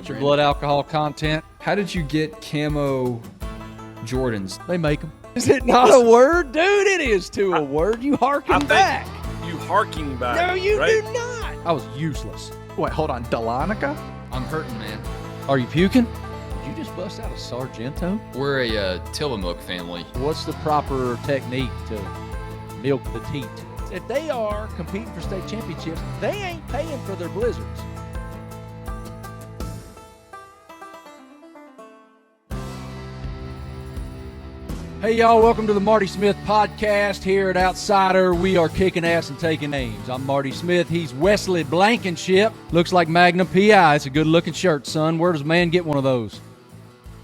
What's your blood alcohol content? How did you get camo Jordans? They make them. Is it not a word? Dude, it is a word. You harken back. You harking back. No, you right? do not. I was useless. Wait, hold on. Delonica? I'm hurting, man. Are you puking? Did you just bust out a Sargento? We're a Tillamook family. What's the proper technique to milk the teat? If they are competing for state championships, they ain't paying for their blizzards. Hey, y'all, welcome to the Marty Smith podcast here at Outsider. We are kicking ass and taking names. I'm Marty Smith. He's Wesley Blankenship. Looks like Magnum P.I. It's a good-looking shirt, son. Where does man get one of those?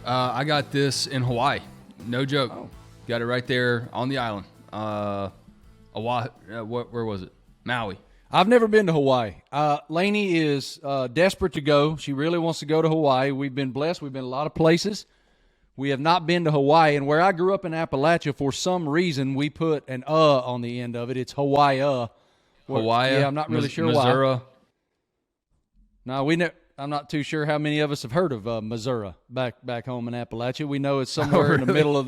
I got this in Hawaii. No joke. Oh. Got it right there on the island. Where was it? Maui. I've never been to Hawaii. Lainey is desperate to go. She really wants to go to Hawaii. We've been blessed. We've been a lot of places. We have not been to Hawaii. And where I grew up in Appalachia, for some reason, we put an on the end of it. It's Hawaii. Hawaii? Yeah, I'm not really sure Missouri. why. No, I'm not too sure how many of us have heard of Missouri back home in Appalachia. We know it's somewhere in the middle of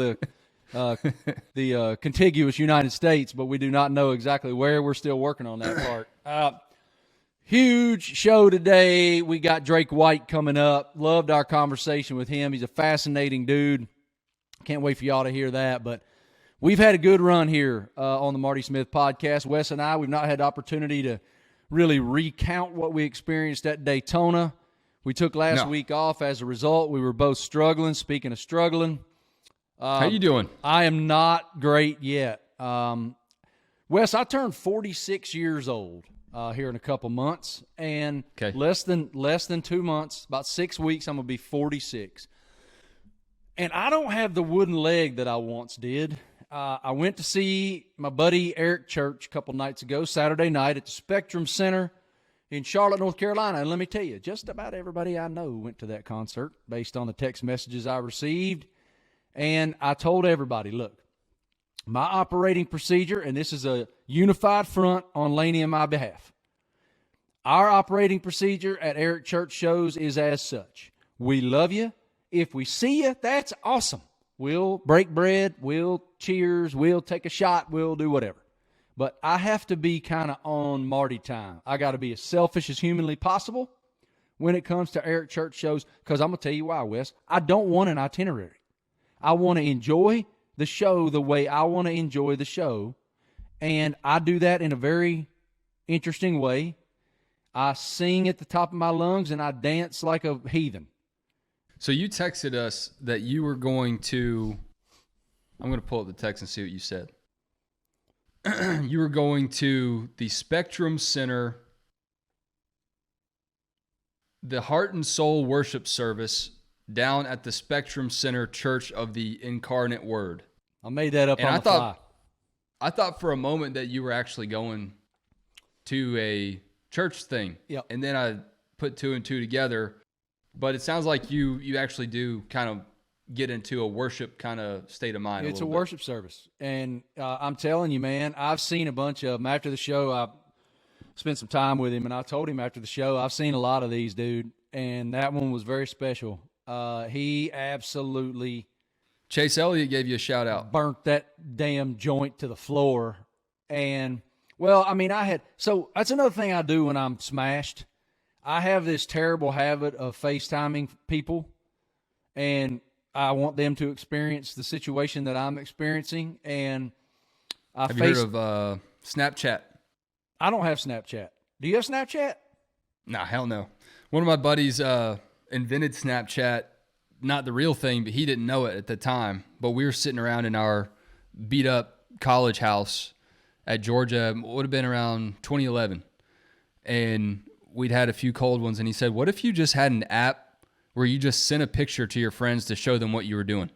the contiguous United States, but we do not know exactly where. We're still working on that part. Huge show today. We got Drake White coming up. Loved our conversation with him. He's a fascinating dude. Can't wait for y'all to hear that. But we've had a good run here on the Marty Smith podcast. Wes and I, we've not had the opportunity to really recount what we experienced at Daytona. We took last week off. As a result, we were both struggling. Speaking of struggling, how you doing? I am not great yet. Wes, I turned 46 years old here in a couple months, and less than 2 months, about 6 weeks, I'm going to be 46. And I don't have the wooden leg that I once did. I went to see my buddy Eric Church a couple nights ago, Saturday night at the Spectrum Center in Charlotte, North Carolina. And let me tell you, just about everybody I know went to that concert based on the text messages I received. And I told everybody, look, my operating procedure, and this is a unified front on Laney and my behalf. Our operating procedure at Eric Church shows is as such. We love you. If we see you, that's awesome. We'll break bread, we'll cheers, we'll take a shot, we'll do whatever. But I have to be kind of on Marty time. I got to be as selfish as humanly possible when it comes to Eric Church shows, because I'm going to tell you why, Wes. I don't want an itinerary. I want to enjoy the show the way I want to enjoy the show, and I do that in a very interesting way. I sing at the top of my lungs, and I dance like a heathen. So you texted us that you were going to – I'm going to pull up the text and see what you said. You were going to the Spectrum Center, the Heart and Soul worship service down at the Spectrum Center Church of the Incarnate Word. I made that up on the fly. I thought for a moment that you were actually going to a church thing. Yep. And then I put two and two together. But it sounds like you actually do kind of get into a worship kind of state of mind. It's a worship service. And I'm telling you, man, I've seen a bunch of them. After the show, I spent some time with him, and I told him after the show, I've seen a lot of these, dude. And that one was very special. He absolutely... Chase Elliott gave you a shout out. Burnt that damn joint to the floor. And, well, I mean, so that's another thing I do when I'm smashed. I have this terrible habit of FaceTiming people, and I want them to experience the situation that I'm experiencing. And have you heard of Snapchat? I don't have Snapchat. Do you have Snapchat? Nah, hell no. One of my buddies invented Snapchat. Not the real thing, but he didn't know it at the time. But we were sitting around in our beat-up college house at Georgia. It would have been around 2011. And we'd had a few cold ones. And he said, what if you just had an app where you just sent a picture to your friends to show them what you were doing?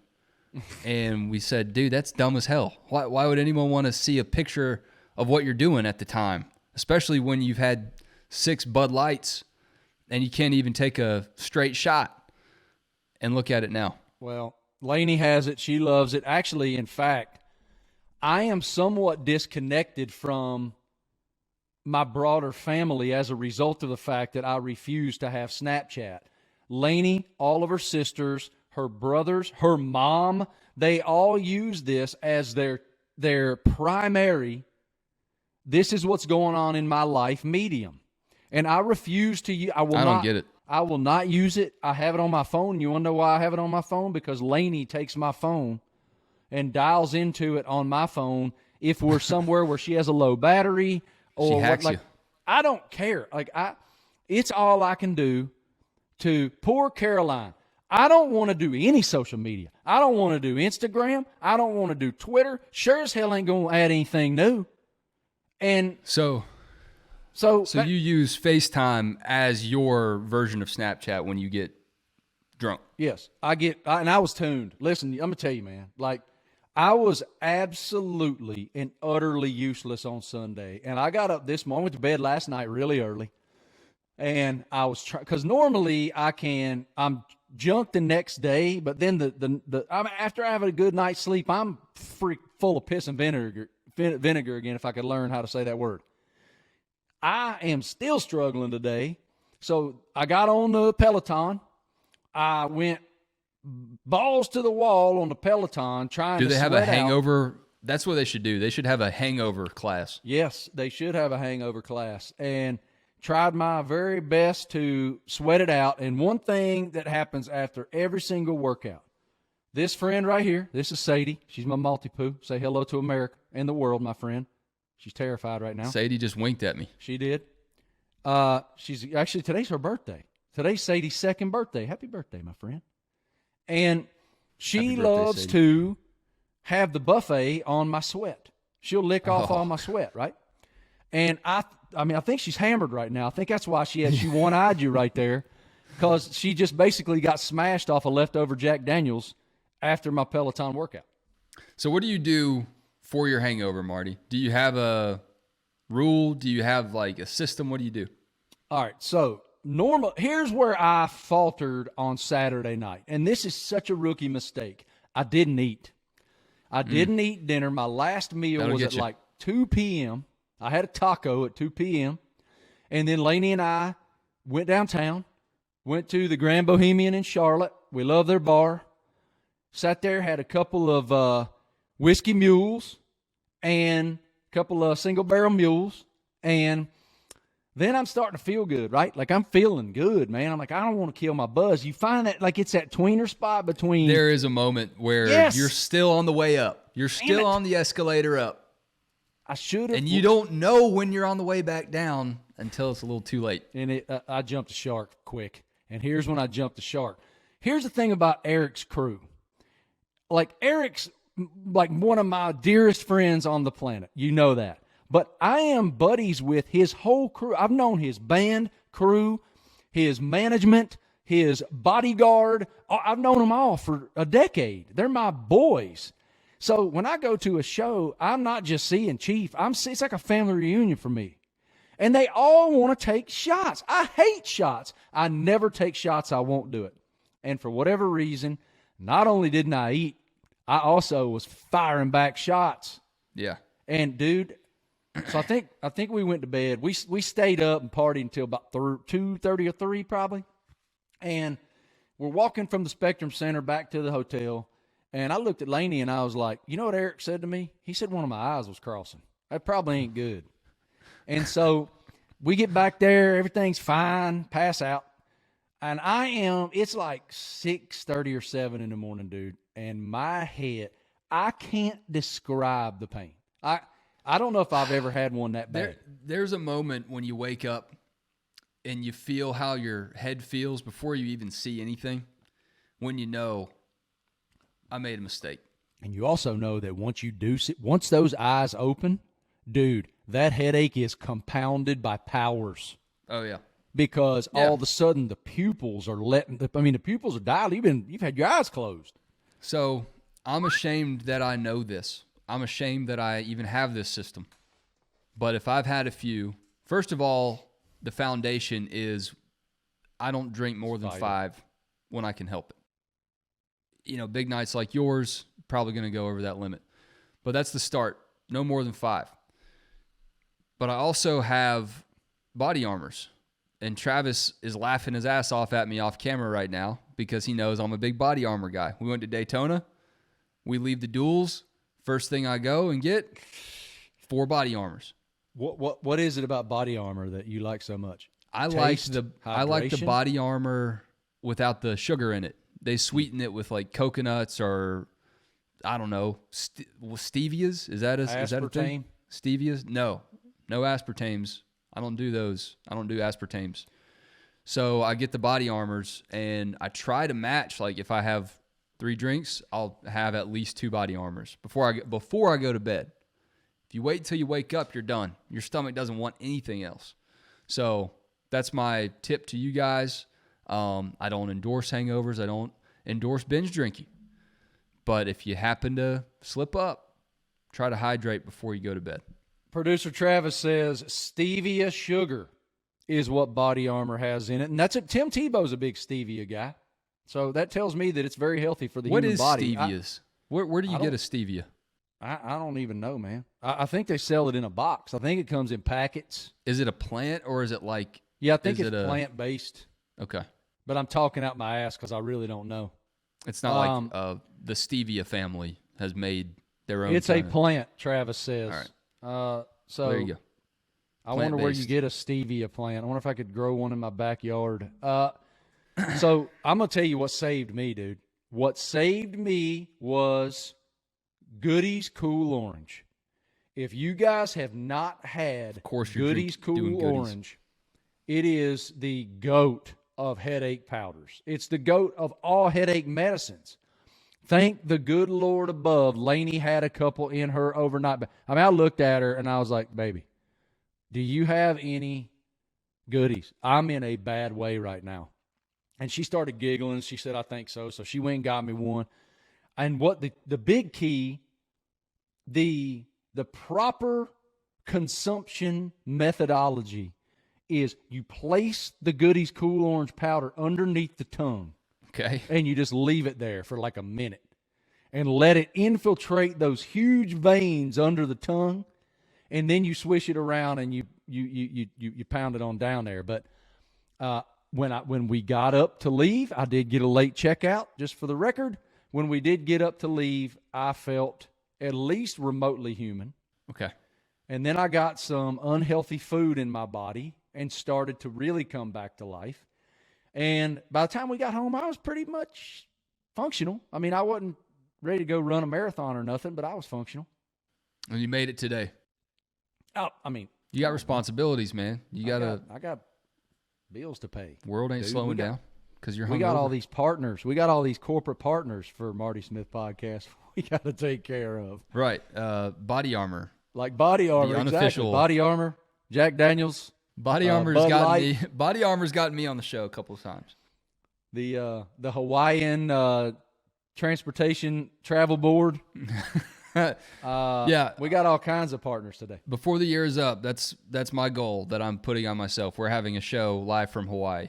And we said, dude, that's dumb as hell. Why would anyone want to see a picture of what you're doing at the time? Especially when you've had 6 Bud Lights and you can't even take a straight shot. And look at it now. Well, Lainey has it. She loves it. Actually, in fact, I am somewhat disconnected from my broader family as a result of the fact that I refuse to have Snapchat. Lainey, all of her sisters, her brothers, her mom, they all use this as their primary, this is what's going on in my life medium. And I refuse to use, I don't get it. I will not use it. I have it on my phone. You want to know why I have it on my phone? Because Lainey takes my phone and dials into it on my phone if we're somewhere where she has a low battery or she hacks you. I don't care. It's all I can do to poor Caroline. I don't want to do any social media. I don't want to do Instagram. I don't want to do Twitter. Sure as hell ain't going to add anything new. And so you use FaceTime as your version of Snapchat when you get drunk. Yes, and I was tuned. Listen, I'm going to tell you, man, I was absolutely and utterly useless on Sunday. And I got up this morning, went to bed last night really early. And I was because normally I'm junked the next day, but then after I have a good night's sleep, I'm full of piss and vinegar again, if I could learn how to say that word. I am still struggling today. So I got on the Peloton. I went balls to the wall on the Peloton trying to Do they have a hangover? Out. That's what they should do. They should have a hangover class. Yes, they should have a hangover class. And tried my very best to sweat it out. And one thing that happens after every single workout, this friend right here, this is Sadie. She's my multi-poo. Say hello to America and the world, my friend. She's terrified right now. Sadie just winked at me. She did. Today's her birthday. Today's Sadie's second birthday. Happy birthday, my friend. And she loves to have the buffet on my sweat. She'll lick off all my sweat, right? And I think she's hammered right now. I think that's why she one-eyed you right there, because she just basically got smashed off a leftover Jack Daniels after my Peloton workout. So what do you do for your hangover, Marty? Do you have a rule? Do you have a system? What do you do? All right, so here's where I faltered on Saturday night, and this is such a rookie mistake. I didn't eat. I didn't eat dinner. My last meal was at 2 p.m. I had a taco at 2 p.m., and then Lainey and I went downtown, went to the Grand Bohemian in Charlotte. We love their bar. Sat there, had a couple of whiskey mules and a couple of single-barrel mules, and then I'm starting to feel good, right? I'm feeling good, man. I'm I don't want to kill my buzz. You find that it's that tweener spot between... There is a moment where you're still on the way up. You're still on the escalator up. I should have. And you don't know when you're on the way back down until it's a little too late. And I jumped the shark quick. And here's when I jumped the shark. Here's the thing about Eric's crew. Eric's one of my dearest friends on the planet. You know that. But I am buddies with his whole crew. I've known his band crew, his management, his bodyguard. I've known them all for a decade. They're my boys. So when I go to a show, I'm not just seeing Chief. It's like a family reunion for me. And they all want to take shots. I hate shots. I never take shots. I won't do it. And for whatever reason, not only didn't I eat, I also was firing back shots. Yeah. And dude, so I think we went to bed. We stayed up and partied until about 2:30 or 3 probably. And we're walking from the Spectrum Center back to the hotel. And I looked at Lainey and I was like, you know what Eric said to me? He said one of my eyes was crossing. That probably ain't good. And so we get back there, everything's fine, pass out. And it's 6:30 or 7 in the morning, dude. And my head, I can't describe the pain. I don't know if I've ever had one that bad. There's a moment when you wake up and you feel how your head feels before you even see anything, when you know, I made a mistake. And you also know that once those eyes open, dude, that headache is compounded by powers. Oh, yeah. Because all of a sudden the pupils are the pupils are dilated. You've had your eyes closed. So I'm ashamed that I know this. I'm ashamed that I even have this system. But if I've had a few, first of all, the foundation is I don't drink more than 5 when I can help it. Big nights like yours, probably going to go over that limit. But that's the start. No more than 5. But I also have body armors. And Travis is laughing his ass off at me off camera right now because he knows I'm a big body armor guy. We went to Daytona. We leave the duels. First thing I go and get 4 body armors. What is it about body armor that you like so much? I like the body armor without the sugar in it. They sweeten it with like coconuts or I don't know, stevias. Is that a thing? Stevias? No aspartames. I don't do those. I don't do aspartames. So I get the body armors and I try to match. Like if I have 3 drinks, I'll have at least 2 body armors before I go to bed. If you wait until you wake up, you're done. Your stomach doesn't want anything else. So that's my tip to you guys. I don't endorse hangovers. I don't endorse binge drinking. But if you happen to slip up, try to hydrate before you go to bed. Producer Travis says stevia sugar is what body armor has in it. And Tim Tebow's a big stevia guy. So that tells me that it's very healthy for the human body. What is stevias? Where do you get a stevia? I don't even know, man. I think they sell it in a box. I think it comes in packets. Is it a plant or is it like... Yeah, I think it's plant-based. Okay. But I'm talking out my ass because I really don't know. It's not like the stevia family has made their own... It's a plant, Travis says. All right. So there you go. I wonder where you get a stevia plant. I wonder if I could grow one in my backyard. So I'm going to tell you what saved me, dude. What saved me was Goody's Cool Orange. If you guys have not had Goody's Cool Orange, it is the GOAT of headache powders. It's the GOAT of all headache medicines. Thank the good Lord above, Lainey had a couple in her overnight. I mean, I looked at her and I was like, baby, do you have any goodies? I'm in a bad way right now. And she started giggling. She said, I think so. So she went and got me one. And what the big key, the proper consumption methodology is you place the Goody's Cool Orange powder underneath the tongue. Okay. And you just leave it there for like a minute and let it infiltrate those huge veins under the tongue. And then you swish it around and you pound it on down there. But when we got up to leave, I did get a late checkout, just for the record. When we did get up to leave, I felt at least remotely human. Okay. And then I got some unhealthy food in my body and started to really come back to life. And by the time we got home, I was pretty much functional. I mean, I wasn't ready to go run a marathon or nothing, but I was functional. And you made it today. Oh, I mean, you got responsibilities, man. I got bills to pay. World ain't slowing down because you're hungover. We got all these partners. We got all these corporate partners for Marty Smith Podcast. We got to take care of. Right. Body armor. Like body armor, the unofficial exactly. Body armor, Jack Daniels. Body armor's gotten me. Body armor's gotten me on the show a couple of times. The Hawaiian Transportation Travel Board. Yeah, we got all kinds of partners today. Before the year is up, that's my goal that I'm putting on myself. We're having a show live from Hawaii.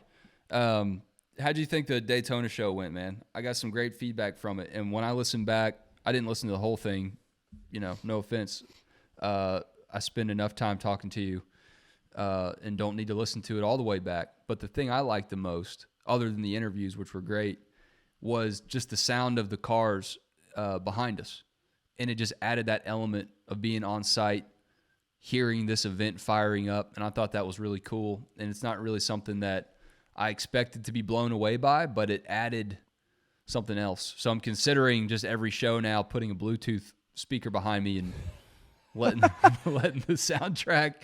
How'd you think the Daytona show went, man? I got some great feedback from it, and when I listened back, I didn't listen to the whole thing. You know, no offense. I spend enough time talking to you, and don't need to listen to it all the way back. But the thing I liked the most, other than the interviews, which were great, was just the sound of the cars behind us. And it just added that element of being on site, hearing this event firing up. And I thought that was really cool. And it's not really something that I expected to be blown away by, but it added something else. So I'm considering just every show now putting a Bluetooth speaker behind me and letting the soundtrack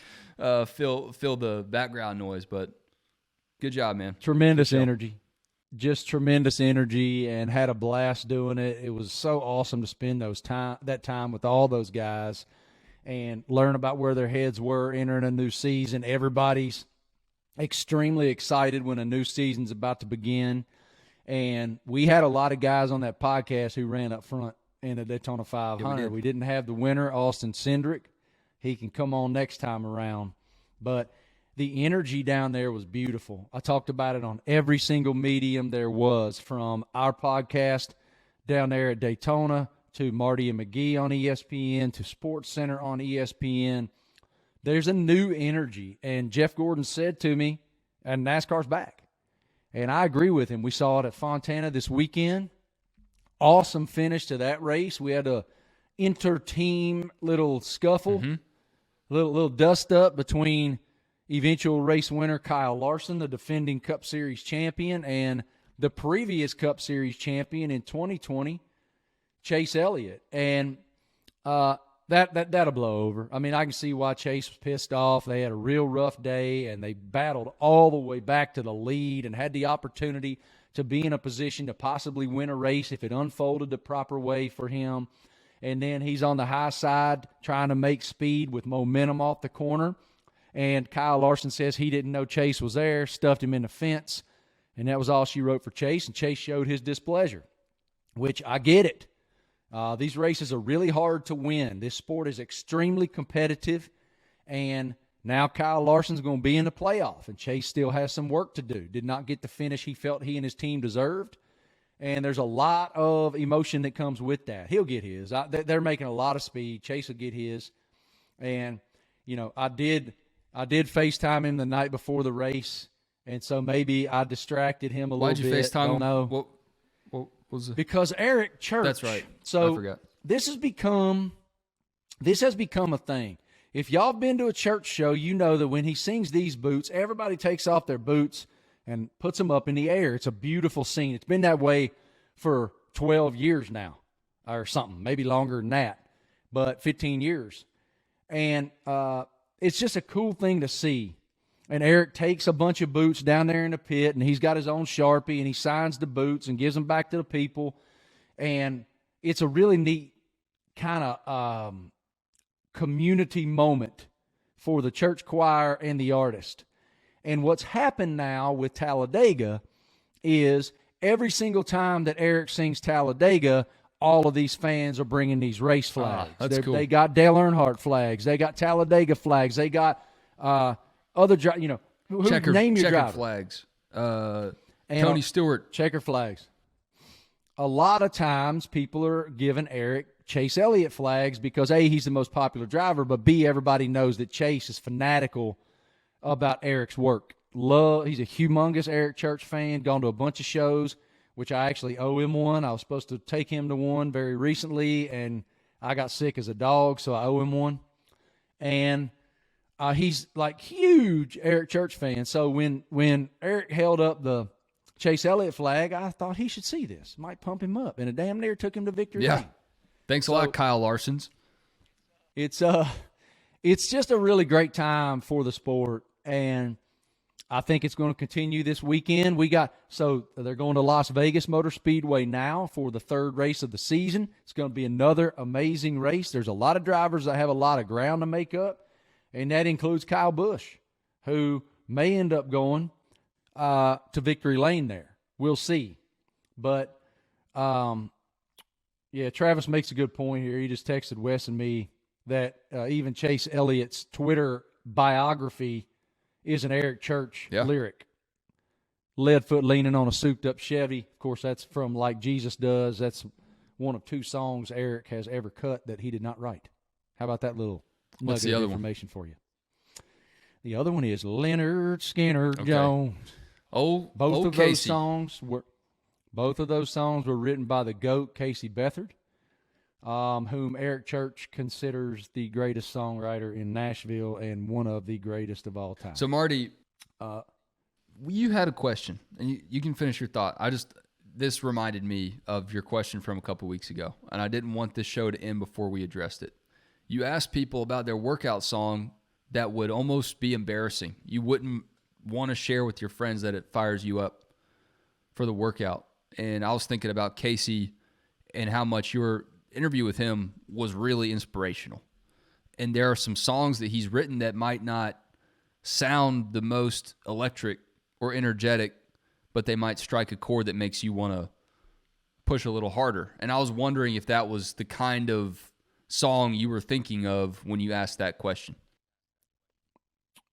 fill the background noise. But good job, man. Tremendous energy. Just tremendous energy, and had a blast doing it. It was so awesome to spend that time with all those guys and learn about where their heads were entering a new season. Everybody's extremely excited when a new season's about to begin. And we had a lot of guys on that podcast who ran up front in the Daytona 500. Yeah, we didn't have the winner, Austin Cindric. He can come on next time around. But the energy down there was beautiful. I talked about it on every single medium there was, from our podcast down there at Daytona to Marty and McGee on ESPN to Sports Center on ESPN. There's a new energy. And Jeff Gordon said to me and NASCAR's back. And I agree with him. We saw it at Fontana this weekend. Awesome finish to that race. We had a inter-team little scuffle, little dust up between eventual race winner Kyle Larson, the defending Cup Series champion, and the previous Cup Series champion in 2020, Chase Elliott. And that'll blow over. I mean, I can see why Chase was pissed off. They had a real rough day, and they battled all the way back to the lead and had the opportunity to be in a position to possibly win a race if it unfolded the proper way for him. And then he's on the high side trying to make speed with momentum off the corner. And Kyle Larson says he didn't know Chase was there, stuffed him in the fence, and that was all she wrote for Chase. And Chase showed his displeasure, which I get it. These races are really hard to win. This sport is extremely competitive, and now Kyle Larson's going to be in the playoff, and Chase still has some work to do. Did not get the finish he felt he and his team deserved, and there's a lot of emotion that comes with that. He'll get his. They're making a lot of speed. Chase will get his. And, you know, I did FaceTime him the night before the race, and so maybe I distracted him a little bit. Why'd you FaceTime him? Know. What was it? Because Eric Church. That's right. So I forgot. This has become a thing. If y'all have been to a church show, you know that when he sings these boots, everybody takes off their boots and puts them up in the air. It's a beautiful scene. It's been that way for 12 years now or something, maybe longer than that, but 15 years. And it's just a cool thing to see. And Eric takes a bunch of boots down there in the pit, and he's got his own Sharpie, and he signs the boots and gives them back to the people. And it's a really neat kind of community moment for the church choir and the artist. And what's happened now with Talladega is every single time that Eric sings Talladega, all of these fans are bringing these race flags. That's cool. They got Dale Earnhardt flags. They got Talladega flags. They got other, name your driver. Flags. Tony Stewart. Checker flags. A lot of times people are giving Eric Chase Elliott flags because, A, he's the most popular driver, but B, everybody knows that Chase is fanatical about Eric's work. He's a humongous Eric Church fan, gone to a bunch of shows, which I actually owe him one. I was supposed to take him to one very recently, and I got sick as a dog, so I owe him one. And he's like huge Eric Church fan. So when Eric held up the Chase Elliott flag, I thought he should see this. Might pump him up. And it damn near took him to victory lane. Thanks a lot, Kyle Larsons. It's just a really great time for the sport, and I think it's going to continue this weekend. So they're going to Las Vegas Motor Speedway now for the third race of the season. It's going to be another amazing race. There's a lot of drivers that have a lot of ground to make up, and that includes Kyle Busch, who may end up going to victory lane there. We'll see. But, Travis makes a good point here. He just texted Wes and me that even Chase Elliott's Twitter biography is an Eric Church lyric. Leadfoot leaning on a souped-up Chevy. Of course, that's from Like Jesus Does. That's one of two songs Eric has ever cut that he did not write. How about that little nugget of information for you? The other one is Leonard Skinner Jones. Both of those songs were written by the GOAT, Casey Beathard, whom Eric Church considers the greatest songwriter in Nashville and one of the greatest of all time. So, Marty, you had a question, and you can finish your thought. This reminded me of your question from a couple weeks ago, and I didn't want this show to end before we addressed it. You asked people about their workout song that would almost be embarrassing. You wouldn't want to share with your friends that it fires you up for the workout. And I was thinking about Casey and how much your interview with him was really inspirational. And there are some songs that he's written that might not sound the most electric or energetic, but they might strike a chord that makes you want to push a little harder. And I was wondering if that was the kind of song you were thinking of when you asked that question.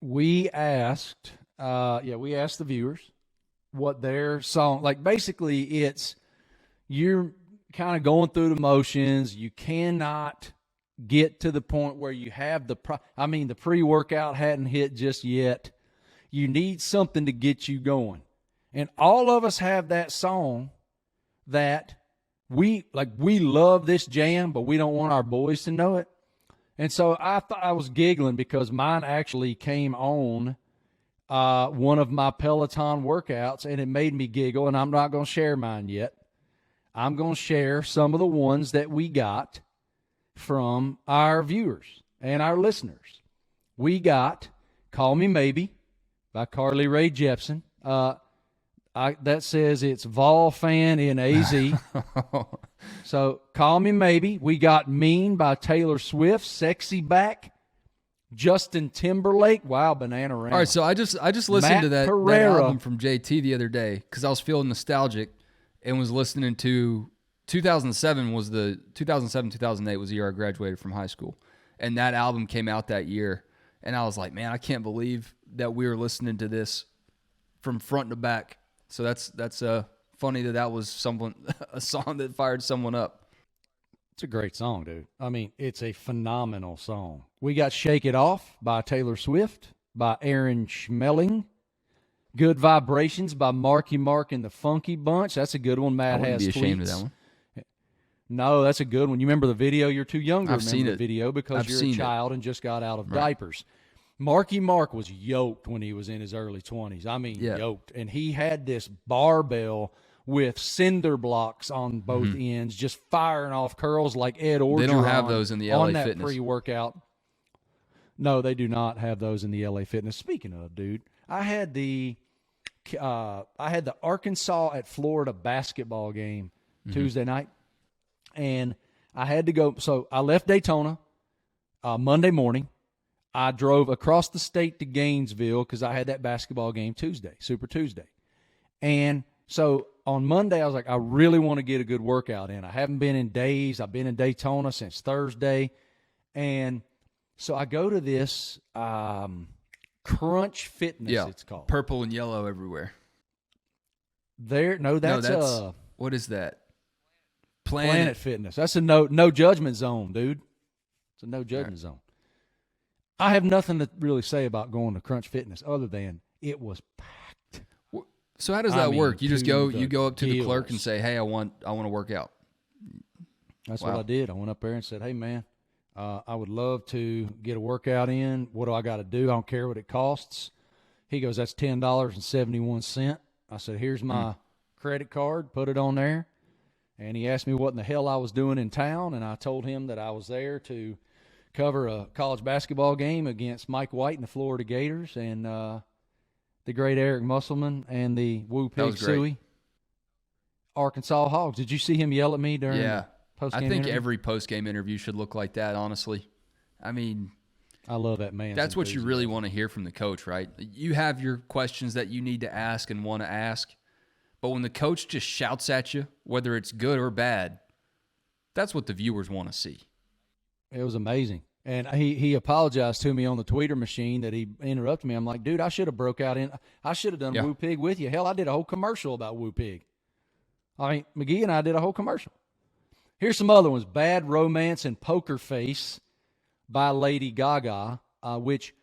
We asked the viewers what their song, like basically it's you're kind of going through the motions. You cannot get to the point where you have the pre-workout hadn't hit just yet. You need something to get you going. And all of us have that song that we love this jam, but we don't want our boys to know it. And so I thought I was giggling because mine actually came on one of my Peloton workouts, and it made me giggle, and I'm not going to share mine yet. I'm going to share some of the ones that we got from our viewers and our listeners. We got Call Me Maybe by Carly Rae Jepsen. That says it's Vol fan in AZ. So Call Me Maybe. We got Mean by Taylor Swift. Sexy Back. Justin Timberlake. Wow, Bananarama. All right, so I just listened Matt to that album from JT the other day because I was feeling nostalgic and was listening to 2007, 2008 was the year I graduated from high school. And that album came out that year. And I was like, man, I can't believe that we were listening to this from front to back. So that's funny that was a song that fired someone up. It's a great song, dude. I mean, it's a phenomenal song. We got Shake It Off by Taylor Swift, by Aaron Schmeling. Good Vibrations by Marky Mark and the Funky Bunch. That's a good one. Matt has tweets. I wouldn't be ashamed of that one. No, that's a good one. You remember the video? You're too young to remember the video because you're a child and just got out of diapers. Marky Mark was yoked when he was in his early 20s. I mean, yoked. And he had this barbell with cinder blocks on both ends, just firing off curls like Ed Orgeron. They don't have those in the LA on that Fitness. Pre-workout. No, they do not have those in the LA Fitness. Speaking of, dude, I had the Arkansas at Florida basketball game Tuesday night. And I had to go. So I left Daytona Monday morning. I drove across the state to Gainesville because I had that basketball game Tuesday, Super Tuesday. And so on Monday, I was like, I really want to get a good workout in. I haven't been in days. I've been in Daytona since Thursday. And so I go to this Crunch Fitness, it's called. Purple and yellow everywhere. That's what is that? Planet Fitness. That's a no judgment zone, dude. It's a no judgment zone. I have nothing to really say about going to Crunch Fitness other than it was packed. So how does that work? You just go up to the clerk and say, "Hey, I want to work out." That's what I did. I went up there and said, "Hey, man, I would love to get a workout in. What do I got to do? I don't care what it costs." He goes, "That's $10.71." I said, "Here's my credit card. Put it on there." And he asked me what in the hell I was doing in town, and I told him that I was there to cover a college basketball game against Mike White and the Florida Gators and the great Eric Musselman and the Woo Pig Suey Arkansas Hogs. Did you see him yell at me during post-game interview? Every post-game interview should look like that, honestly. I mean, I love that man. That's what you really want to hear from the coach, right? You have your questions that you need to ask and want to ask. But when the coach just shouts at you, whether it's good or bad, that's what the viewers want to see. It was amazing. And he apologized to me on the tweeter machine that he interrupted me. I'm like, dude, I should have broke out I should have done Woo Pig with you. Hell, I did a whole commercial about Woo Pig. I mean, McGee and I did a whole commercial. Here's some other ones. Bad Romance and Poker Face by Lady Gaga, which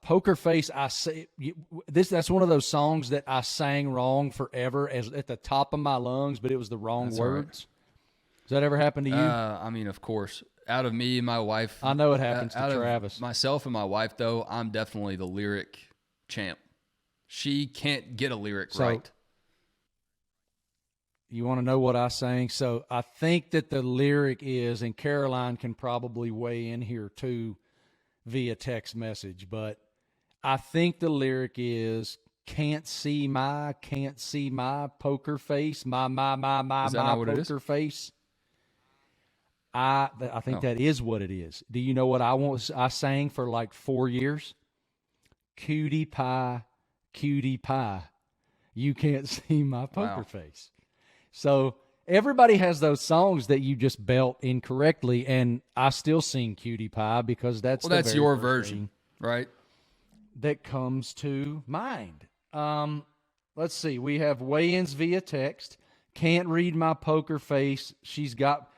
Poker Face, that's one of those songs that I sang wrong forever at the top of my lungs, but it was the wrong words. Right. Does that ever happen to you? I mean, of course. Out of me and my wife. I know it happens to Travis. Myself and my wife, though, I'm definitely the lyric champ. She can't get a lyric right. You want to know what I sang? So I think that the lyric is, and Caroline can probably weigh in here too via text message, but I think the lyric is, can't see my poker face, my poker face. I think that is what it is. Do you know what I sang for like 4 years? Cutie pie, you can't see my poker face. So everybody has those songs that you just belt incorrectly, and I still sing Cutie Pie because that's your version, right? That comes to mind. Let's see. We have weigh-ins via text. Can't read my poker face. She's got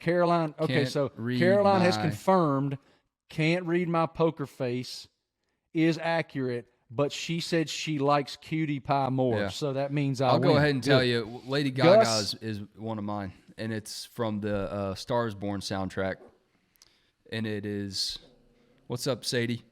Caroline. Okay, so Caroline has confirmed can't read my poker face is accurate. but she said she likes Cutie Pie more. Yeah. So that means I'll go ahead and tell you, Lady Gaga is one of mine, and it's from the Stars Born soundtrack, and it is. What's up, Sadie?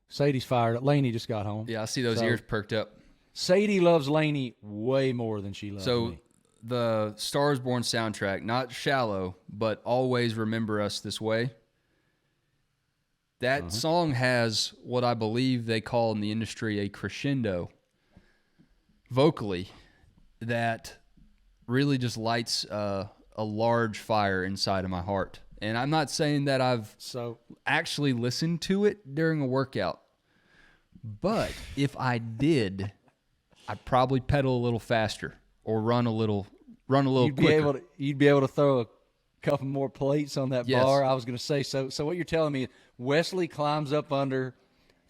Sadie's fired up. Lainey just got home. Yeah, I see those ears perked up. Sadie loves Lainey way more than she loves me. So the Stars Born soundtrack, not Shallow, but Always Remember Us This Way. That song has what I believe they call in the industry a crescendo vocally that really just lights a large fire inside of my heart. And I'm not saying that I've actually listened to it during a workout, but if I did, I'd probably pedal a little faster or run a little quicker. You'd be able to throw a couple more plates on that bar. I was going to say, so what you're telling me, Wesley climbs up under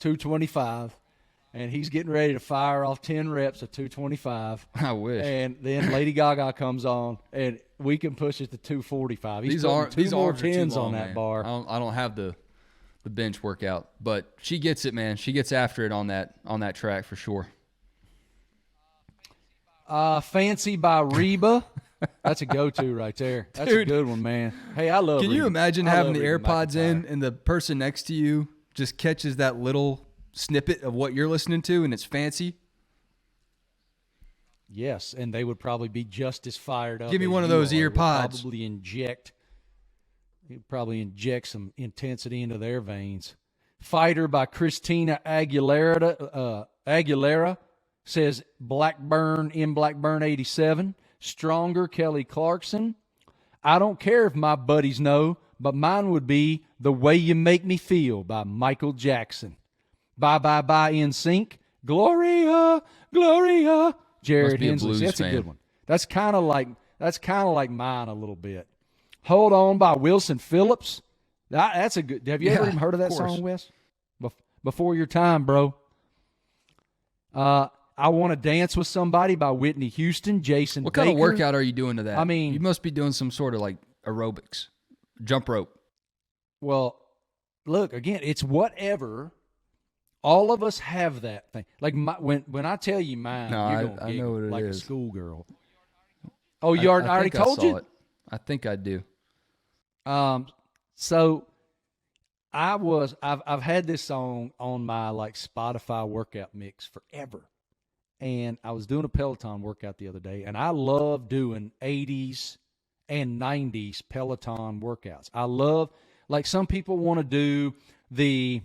225, and he's getting ready to fire off 10 reps of 225. I wish. And then Lady Gaga comes on, and we can push it to 245. These more tens on that bar. I don't have the bench workout, but she gets it, man. She gets after it on that track for sure. Fancy by Reba. That's a go-to right there. That's a good one, man. Hey, I love Can Reba. you imagine having the AirPods in and the person next to you just catches that little snippet of what you're listening to and it's fancy? Yes, and they would probably be just as fired up. Give me one of those ear pods. Probably inject some intensity into their veins. Fighter by Christina Aguilera says Blackburn 87. Stronger, Kelly Clarkson. I don't care if my buddies know, but mine would be The Way You Make Me Feel by Michael Jackson. Bye Bye Bye in Sync. Gloria, Gloria. Jared Hensley. That's a good one. That's kind of like mine a little bit. Hold On by Wilson Phillips. That's a good. Have you ever even heard of that song, Wes? Before your time, bro. I Want to Dance with Somebody by Whitney Houston. Jason What Baker. kind of workout are you doing to that? I mean, you must be doing some sort of like aerobics, jump rope. Well, look, again, it's whatever. All of us have that thing. Like when I tell you mine, you're going to I know what it like is. A schoolgirl. Oh, I already told you? I think I do. So I've had this song on my like Spotify workout mix forever. And I was doing a Peloton workout the other day, and I love doing 80s and 90s Peloton workouts. I love, like some people want to do the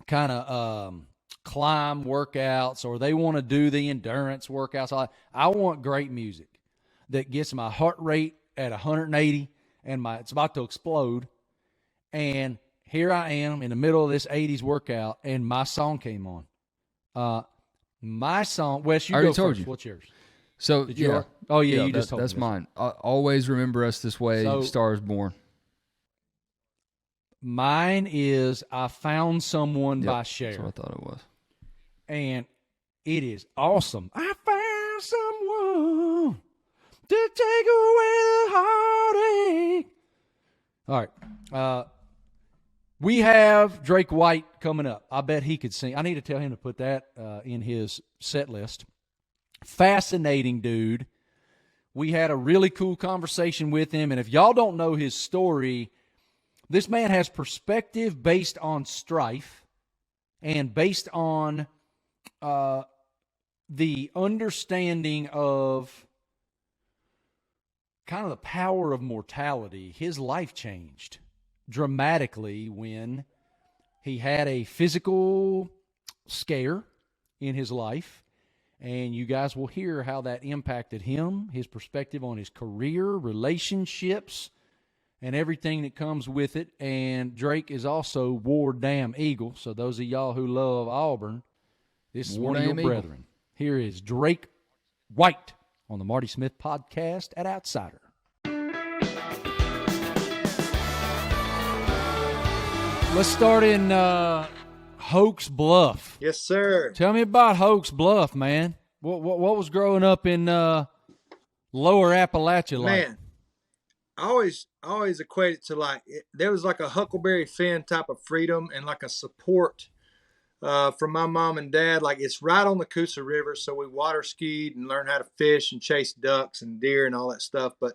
kind of climb workouts, or they want to do the endurance workouts. I want great music that gets my heart rate at 180 and it's about to explode. And here I am in the middle of this 80s workout, and my song came on. My song, Wes, you go first. What's yours? So, you just told me. That's mine. Always Remember Us This Way, Stars Born. Mine is I Found Someone by Cher. That's what I thought it was. And it is awesome. I found someone to take away the heartache. All right. We have Drake White coming up. I bet he could sing. I need to tell him to put that in his set list. Fascinating dude. We had a really cool conversation with him. And if y'all don't know his story, this man has perspective based on strife and based on the understanding of kind of the power of mortality. His life changed dramatically when he had a physical scare in his life, and you guys will hear how that impacted him, his perspective on his career, relationships, and everything that comes with it. And Drake is also War Damn Eagle, so those of y'all who love Auburn, this is one of your brethren. Here is Drake White on the Marty Smith podcast at Outsider. Let's start in Hoax Bluff. Yes, sir. Tell me about Hoax Bluff, man. What was growing up in Lower Appalachia like? Man, I always equate it to there was like a Huckleberry Finn type of freedom and like a support from my mom and dad. Like, it's right on the Coosa River, so we water skied and learned how to fish and chase ducks and deer and all that stuff. But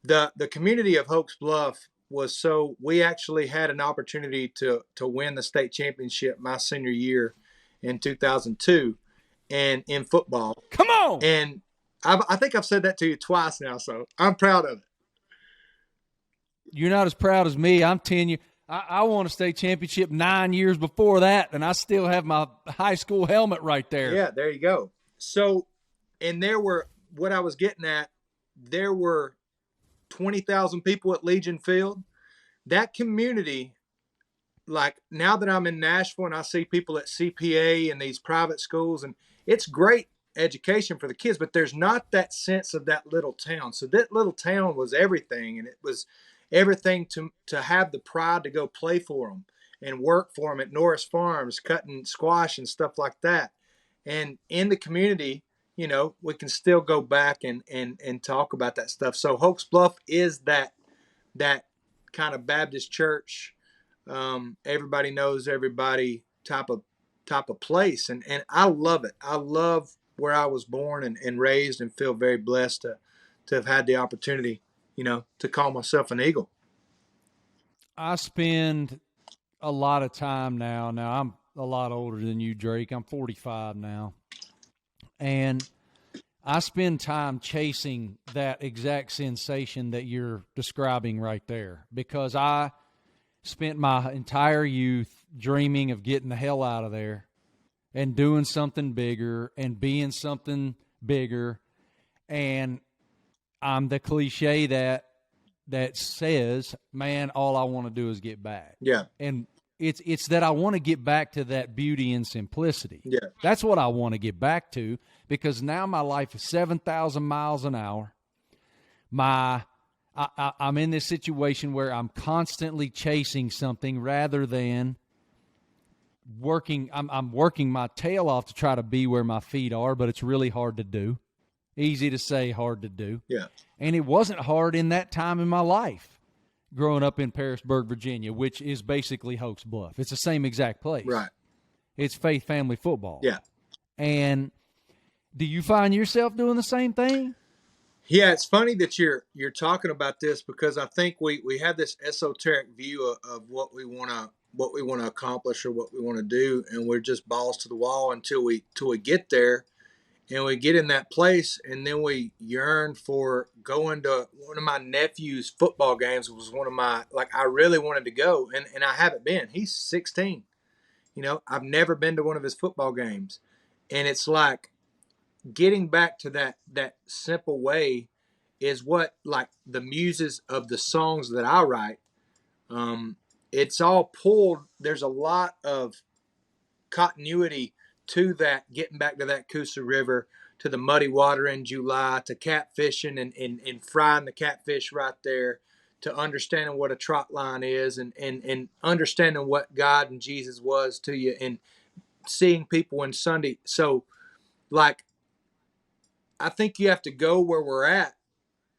the community of Hoax Bluff was so, we actually had an opportunity to win the state championship my senior year in 2002, and in football. Come on! And I think I've said that to you twice now, so I'm proud of it. You're not as proud as me. I'm 10 years. I won a state championship 9 years before that, and I still have my high school helmet right there. Yeah, there you go. So, and there were, what I was getting at, there were 20,000 people at Legion Field. That community, like, now that I'm in Nashville and I see people at CPA and these private schools, and it's great education for the kids, but there's not that sense of that little town. So that little town was everything, and it was everything to have the pride to go play for them and work for them at Norris Farms, cutting squash and stuff like that. And in the community, you know, we can still go back and talk about that stuff. So Hoax Bluff is that kind of Baptist church, everybody knows everybody type of place. And I love it. I love where I was born and raised, and feel very blessed to have had the opportunity, you know, to call myself an Eagle. I spend a lot of time now. Now, I'm a lot older than you, Drake. I'm 45 now. And I spend time chasing that exact sensation that you're describing right there, because I spent my entire youth dreaming of getting the hell out of there and doing something bigger and being something bigger. And I'm the cliche that says, man, all I want to do is get back. Yeah. And it's that I want to get back to that beauty and simplicity. Yeah. That's what I want to get back to, because now my life is 7,000 miles an hour. I'm in this situation where I'm constantly chasing something rather than working. I'm working my tail off to try to be where my feet are, but it's really hard to do. Easy to say, hard to do. Yeah. And it wasn't hard in that time in my life, growing up in Parisburg, Virginia, which is basically Hoax Bluff. It's the same exact place. Right. It's faith family football. Yeah. And do you find yourself doing the same thing? Yeah, it's funny that you're talking about this, because I think we have this esoteric view of what we want to accomplish or what we want to do, and we're just balls to the wall until we get there, and we get in that place, and then we yearn for going to one of my nephew's football games. Was one of my, like, I really wanted to go, and I haven't been. He's 16. You know, I've never been to one of his football games, and it's like, getting back to that simple way is what, like, the muses of the songs that I write, it's all pulled. There's a lot of continuity to that, getting back to that Coosa River, to the muddy water in July, to catfishing and frying the catfish right there, to understanding what a trot line is, and understanding what God and Jesus was to you, and seeing people in Sunday. So, like, I think you have to go where we're at,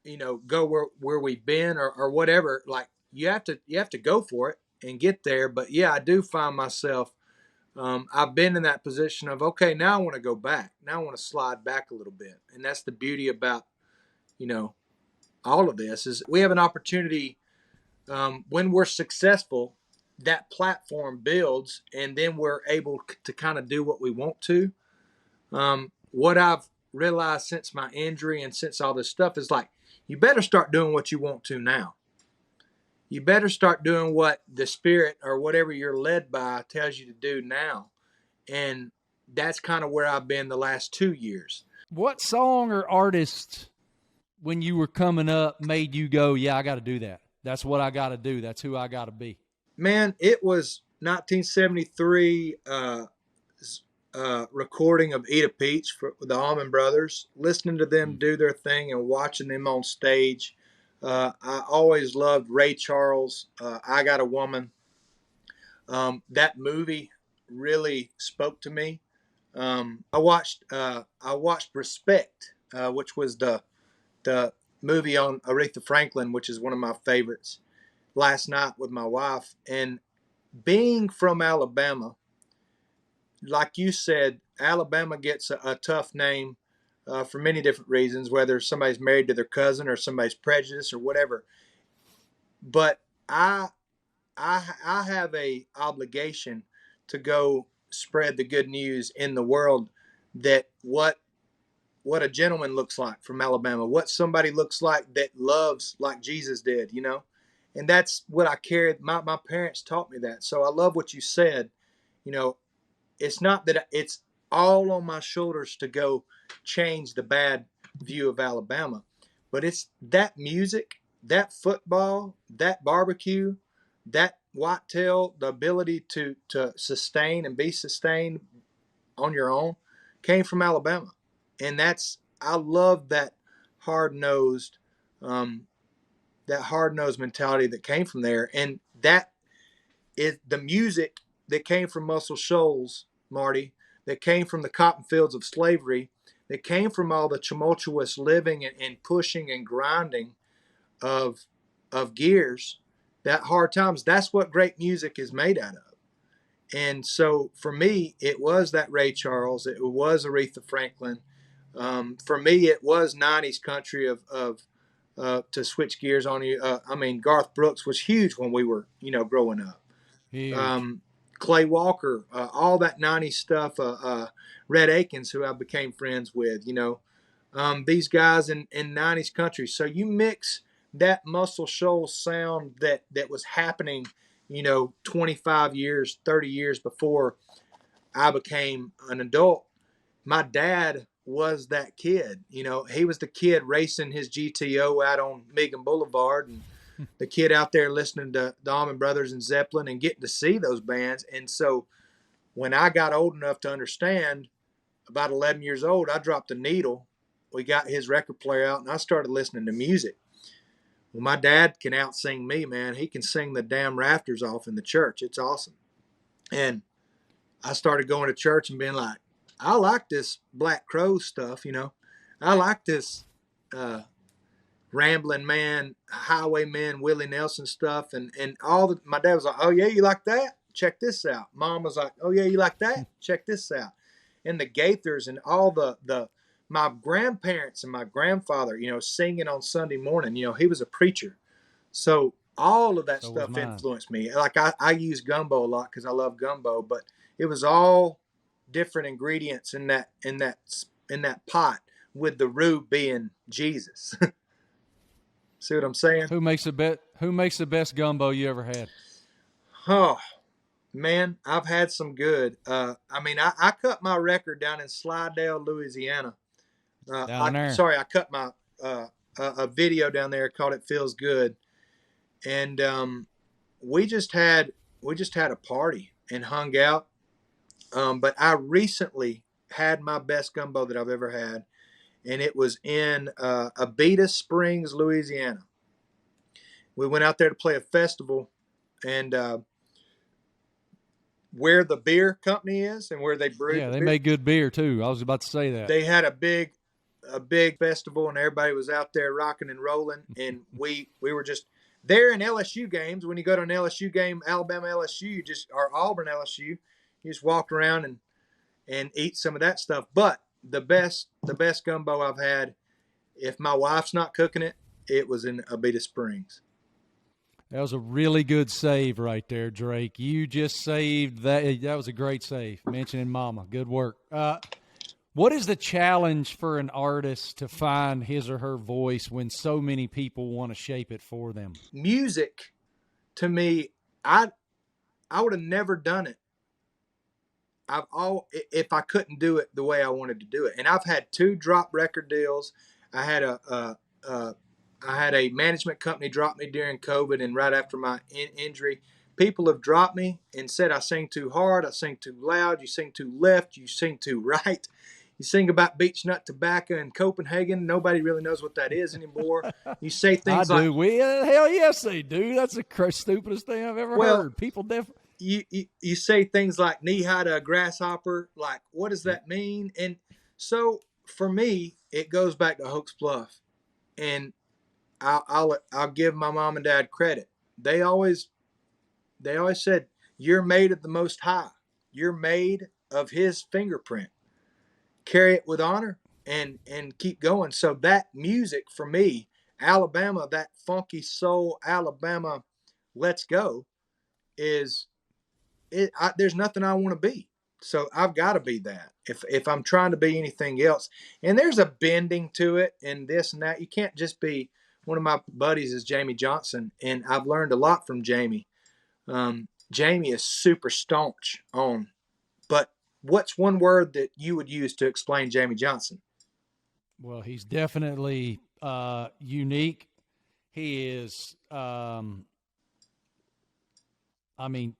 you know, go where we've been, or whatever. Like, you have to go for it and get there. But yeah, I do find myself, I've been in that position of, okay, now I want to go back. Now I want to slide back a little bit. And that's the beauty about, you know, all of this, is we have an opportunity, when we're successful, that platform builds, and then we're able to kind of do what we want to. What I've realized since my injury and since all this stuff is, like, you better start doing what you want to now. You better start doing what the Spirit or whatever you're led by tells you to do now. And that's kind of where I've been the last 2 years. What song or artist, when you were coming up, made you go, yeah, I got to do that? That's what I got to do. That's who I got to be. Man, it was 1973 recording of Eat a Peach for the Allman Brothers, listening to them do their thing and watching them on stage. I always loved Ray Charles, I Got a Woman. That movie really spoke to me. I watched Respect, which was the movie on Aretha Franklin, which is one of my favorites, last night with my wife. And being from Alabama, like you said, Alabama gets a tough name for many different reasons, whether somebody's married to their cousin or somebody's prejudiced or whatever. But I have a obligation to go spread the good news in the world, that what a gentleman looks like from Alabama, what somebody looks like that loves like Jesus did, you know? And that's what I carried. My parents taught me that. So I love what you said. You know, it's not that it's all on my shoulders to go change the bad view of Alabama, but it's that music, that football, that barbecue, that whitetail, the ability to sustain and be sustained on your own came from Alabama. And I love that hard-nosed, mentality that came from there. And that is the music that came from Muscle Shoals, Marty, that came from the cotton fields of slavery, that came from all the tumultuous living and pushing and grinding of gears, that hard times. That's what great music is made out of. And so for me, it was that Ray Charles. It was Aretha Franklin. For me, it was 90s country to switch gears on you. I mean, Garth Brooks was huge when we were, growing up. Clay Walker, all that 90s stuff. Red Akins, who I became friends with, these guys in 90s country. So you mix that Muscle Shoals sound that was happening, 25 years, 30 years before I became an adult. My dad was that kid. He was the kid racing his GTO out on Megan Boulevard, and the kid out there listening to the Allman Brothers and Zeppelin and getting to see those bands. And so when I got old enough to understand, about 11 years old, I dropped the needle. We got his record player out, and I started listening to music. Well, my dad can out-sing me, man. He can sing the damn rafters off in the church. It's awesome. And I started going to church and being like, I like this Black Crow stuff, I like this Rambling Man, Highwayman, Willie Nelson stuff. And my dad was like, oh, yeah, you like that? Check this out. Mom was like, oh, yeah, you like that? Check this out. And the Gaithers and all my grandparents and my grandfather, singing on Sunday morning, he was a preacher. So all of that stuff influenced me. Like I use Gumbo a lot because I love Gumbo, but it was all different ingredients in that pot, with the root being Jesus. See what I'm saying? Who makes the best gumbo you ever had? Oh, man, I've had some good. I cut my record down in Slidell, Louisiana. I cut my a video down there called "It Feels Good," and we just had a party and hung out. But I recently had my best gumbo that I've ever had, and it was in Abita Springs, Louisiana. We went out there to play a festival, and where the beer company is and where they brew. Yeah, they make good beer too. I was about to say that. They had a big festival, and everybody was out there rocking and rolling, and we were just there in LSU games. When you go to an LSU game, Alabama LSU, or Auburn LSU, you just walk around and eat some of that stuff. But the best gumbo I've had, if my wife's not cooking it, it was in Abita Springs. That was a really good save right there, Drake. You just saved that. That was a great save. Mentioning Mama. Good work. What is the challenge for an artist to find his or her voice when so many people want to shape it for them? Music, to me, I would have never done it if I couldn't do it the way I wanted to do it. And I've had 2 drop record deals. I had a management company drop me during COVID and right after my injury. People have dropped me and said I sing too hard, I sing too loud, you sing too left, you sing too right. You sing about beech nut tobacco in Copenhagen. Nobody really knows what that is anymore. You say things I do. Hell yes, they do. That's the stupidest thing I've ever heard. People definitely. You say things like knee high to a grasshopper. Like, what does that mean? And so for me, it goes back to Hoax Bluff, and I'll give my mom and dad credit. They always said, "You're made of the Most High. You're made of his fingerprint. Carry it with honor and keep going. So that music for me, Alabama, that funky soul Alabama, let's go, is it. There's nothing I want to be. So I've got to be that. If I'm trying to be anything else, and there's a bending to it and this and that. You can't just be. One of my buddies is Jamie Johnson, and I've learned a lot from Jamie. Jamie is super staunch on, but what's one word that you would use to explain Jamie Johnson? Well, he's definitely unique. He is,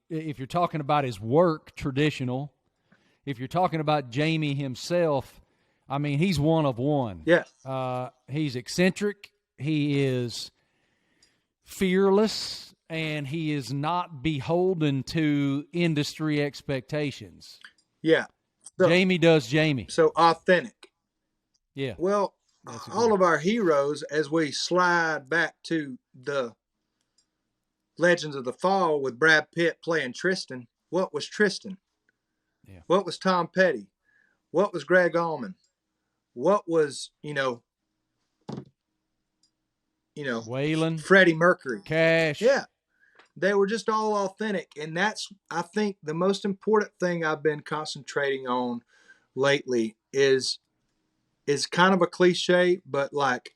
if you're talking about his work, traditional. If you're talking about Jamie himself, he's one of one. Yeah. He's eccentric. He is fearless, and he is not beholden to industry expectations. Yeah. So, Jamie does Jamie. So authentic. Yeah. Well, all of our heroes, as we slide back to the Legends of the Fall with Brad Pitt playing Tristan, what was Tristan? Yeah. What was Tom Petty? What was Greg Allman? What was, Waylon, Freddie Mercury, Cash. Yeah. They were just all authentic. And that's, I think, the most important thing I've been concentrating on lately is kind of a cliche, but like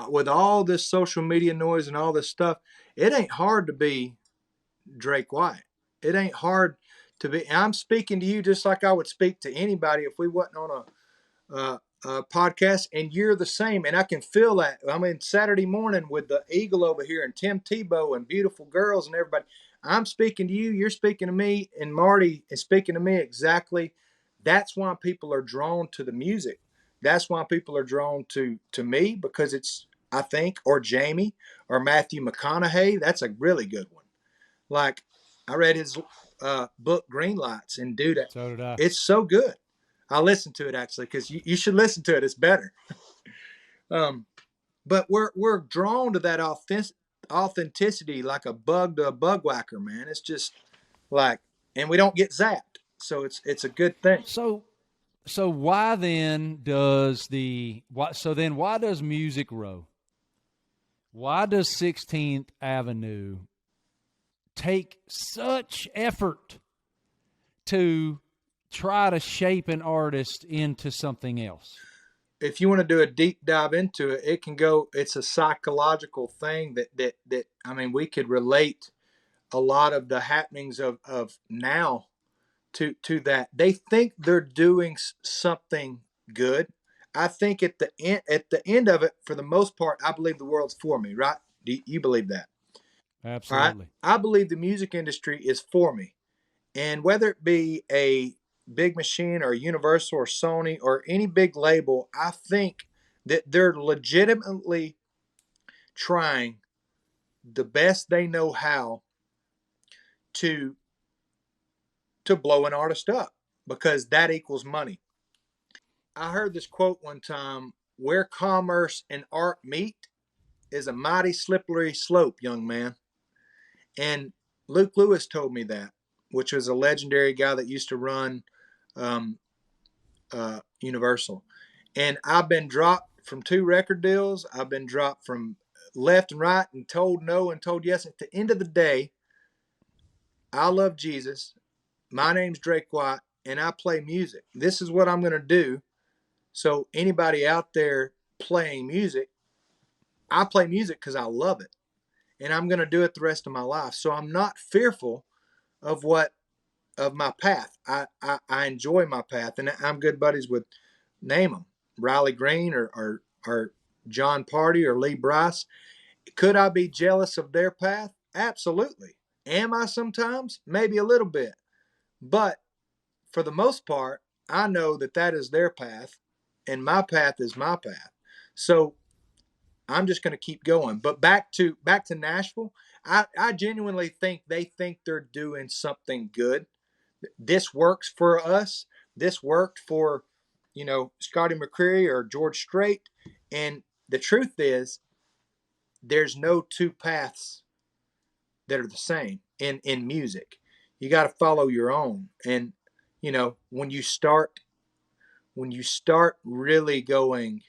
with all this social media noise and all this stuff, it ain't hard to be Drake White. It ain't hard to be. I'm speaking to you just like I would speak to anybody if we wasn't on a podcast, and you're the same. And I can feel that. Saturday morning with the Eagle over here and Tim Tebow and beautiful girls and everybody. I'm speaking to you. You're speaking to me, and Marty is speaking to me exactly. That's why people are drawn to the music. That's why people are drawn to me, because it's, I think, or Jamie or Matthew McConaughey. That's a really good one. Like, I read his book Green Lights, and dude, so did I. It's so good. I listened to it actually, because you should listen to it. It's better. But we're drawn to that authenticity like a bug to a bug whacker, man. It's just like, and we don't get zapped, so it's a good thing. So why then does why does Music Row? Why does 16th Avenue take such effort to try to shape an artist into something else? If you want to do a deep dive into it, it can go. It's a psychological thing that we could relate a lot of the happenings of now to that. They think they're doing something good. I think at the end of it, for the most part, I believe the world's for me. Right? Do you believe that? Absolutely. I believe the music industry is for me, and whether it be a Big Machine or Universal or Sony or any big label, I think that they're legitimately trying the best they know how to blow an artist up, because that equals money. I heard this quote one time: where commerce and art meet is a mighty slippery slope, young man. And Luke Lewis told me that, which was a legendary guy that used to run Universal. And I've been dropped from 2 record deals. I've been dropped from left and right and told no and told yes. At the end of the day, I love Jesus. My name's Drake White, and I play music. This is what I'm going to do. So anybody out there playing music, I play music because I love it, and I'm going to do it the rest of my life. So I'm not fearful of my path. I enjoy my path, and I'm good buddies with, name them, Riley Green or John Party or Lee Bryce. Could I be jealous of their path? Absolutely. Am I sometimes? Maybe a little bit. But for the most part, I know that is their path, and my path is my path. So I'm just going to keep going. But back to Nashville, I genuinely think they think they're doing something good. This works for us. This worked for, Scotty McCreery or George Strait. And the truth is, there's no 2 paths that are the same in music. You got to follow your own. And, when you start really going,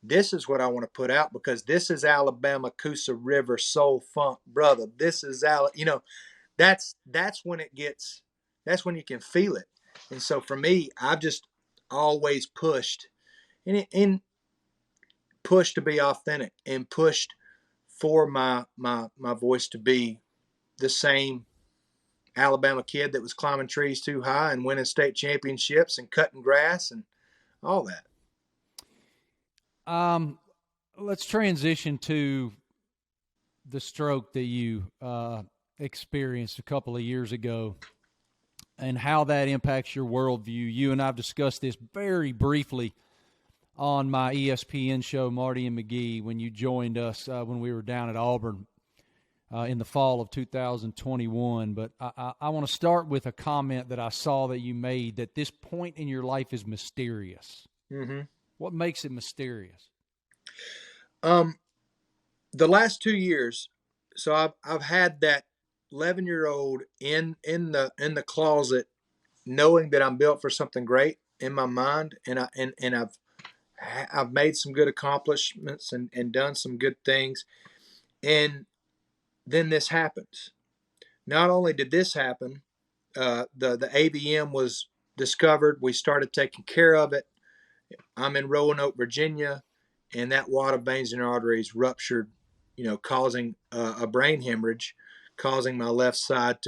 this is what I want to put out, because this is Alabama, Coosa River, soul funk, brother. This is that's when that's when you can feel it. And so for me, I've just always pushed and pushed to be authentic, and pushed for my voice to be the same Alabama kid that was climbing trees too high and winning state championships and cutting grass and all that. Let's transition to the stroke that you experienced a couple of years ago and how that impacts your worldview. You and I've discussed this very briefly on my ESPN show, Marty and McGee, when you joined us when we were down at Auburn in the fall of 2021. But I want to start with a comment that I saw that you made, that this point in your life is mysterious. Mm-hmm. What makes it mysterious? The last 2 years, so I've had that 11-year-old in the closet, knowing that I'm built for something great in my mind, and I've made some good accomplishments and done some good things, and then this happens. Not only did this happen, the AVM was discovered. We started taking care of it. I'm in Roanoke, Virginia, and that wad of veins and arteries ruptured, causing a brain hemorrhage, causing my left side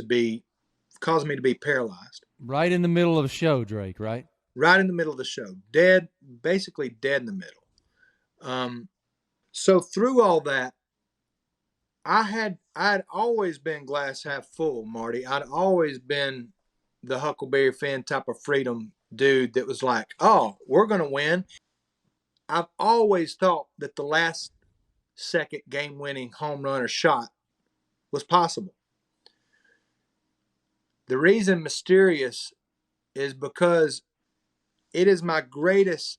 causing me to be paralyzed. Right in the middle of the show, Drake, right? Right in the middle of the show. Basically dead in the middle. So through all that, I'd always been glass half full, Marty. I'd always been the Huckleberry Finn type of freedom dude that was like, oh, we're going to win. I've always thought that the last second game-winning home run or shot was possible. The reason mysterious is because it is my greatest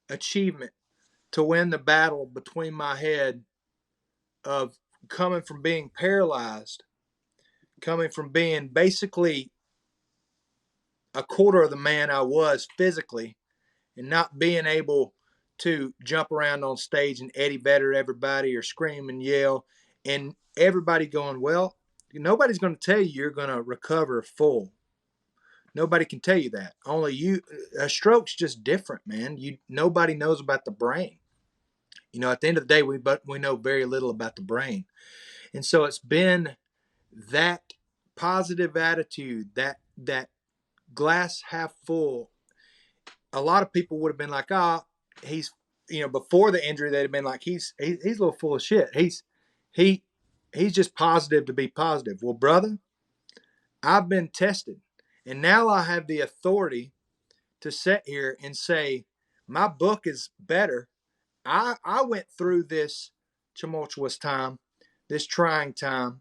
achievement to win the battle between my head of coming from being paralyzed, coming from being basically a quarter of the man I was physically, and not being able to jump around on stage and Eddie Vedder everybody or scream and yell, and everybody going, well, nobody's going to tell you you're going to recover full. Nobody can tell you that. Only you. A stroke's just different, man. Nobody knows about the brain. At the end of the day, we know very little about the brain. And so it's been that positive attitude, that glass half full. A lot of people would have been like, he's, before the injury, they'd have been like, he's a little full of shit. He's just positive to be positive. Well, brother, I've been tested, and now I have the authority to sit here and say, my book is better. I went through this tumultuous time, this trying time,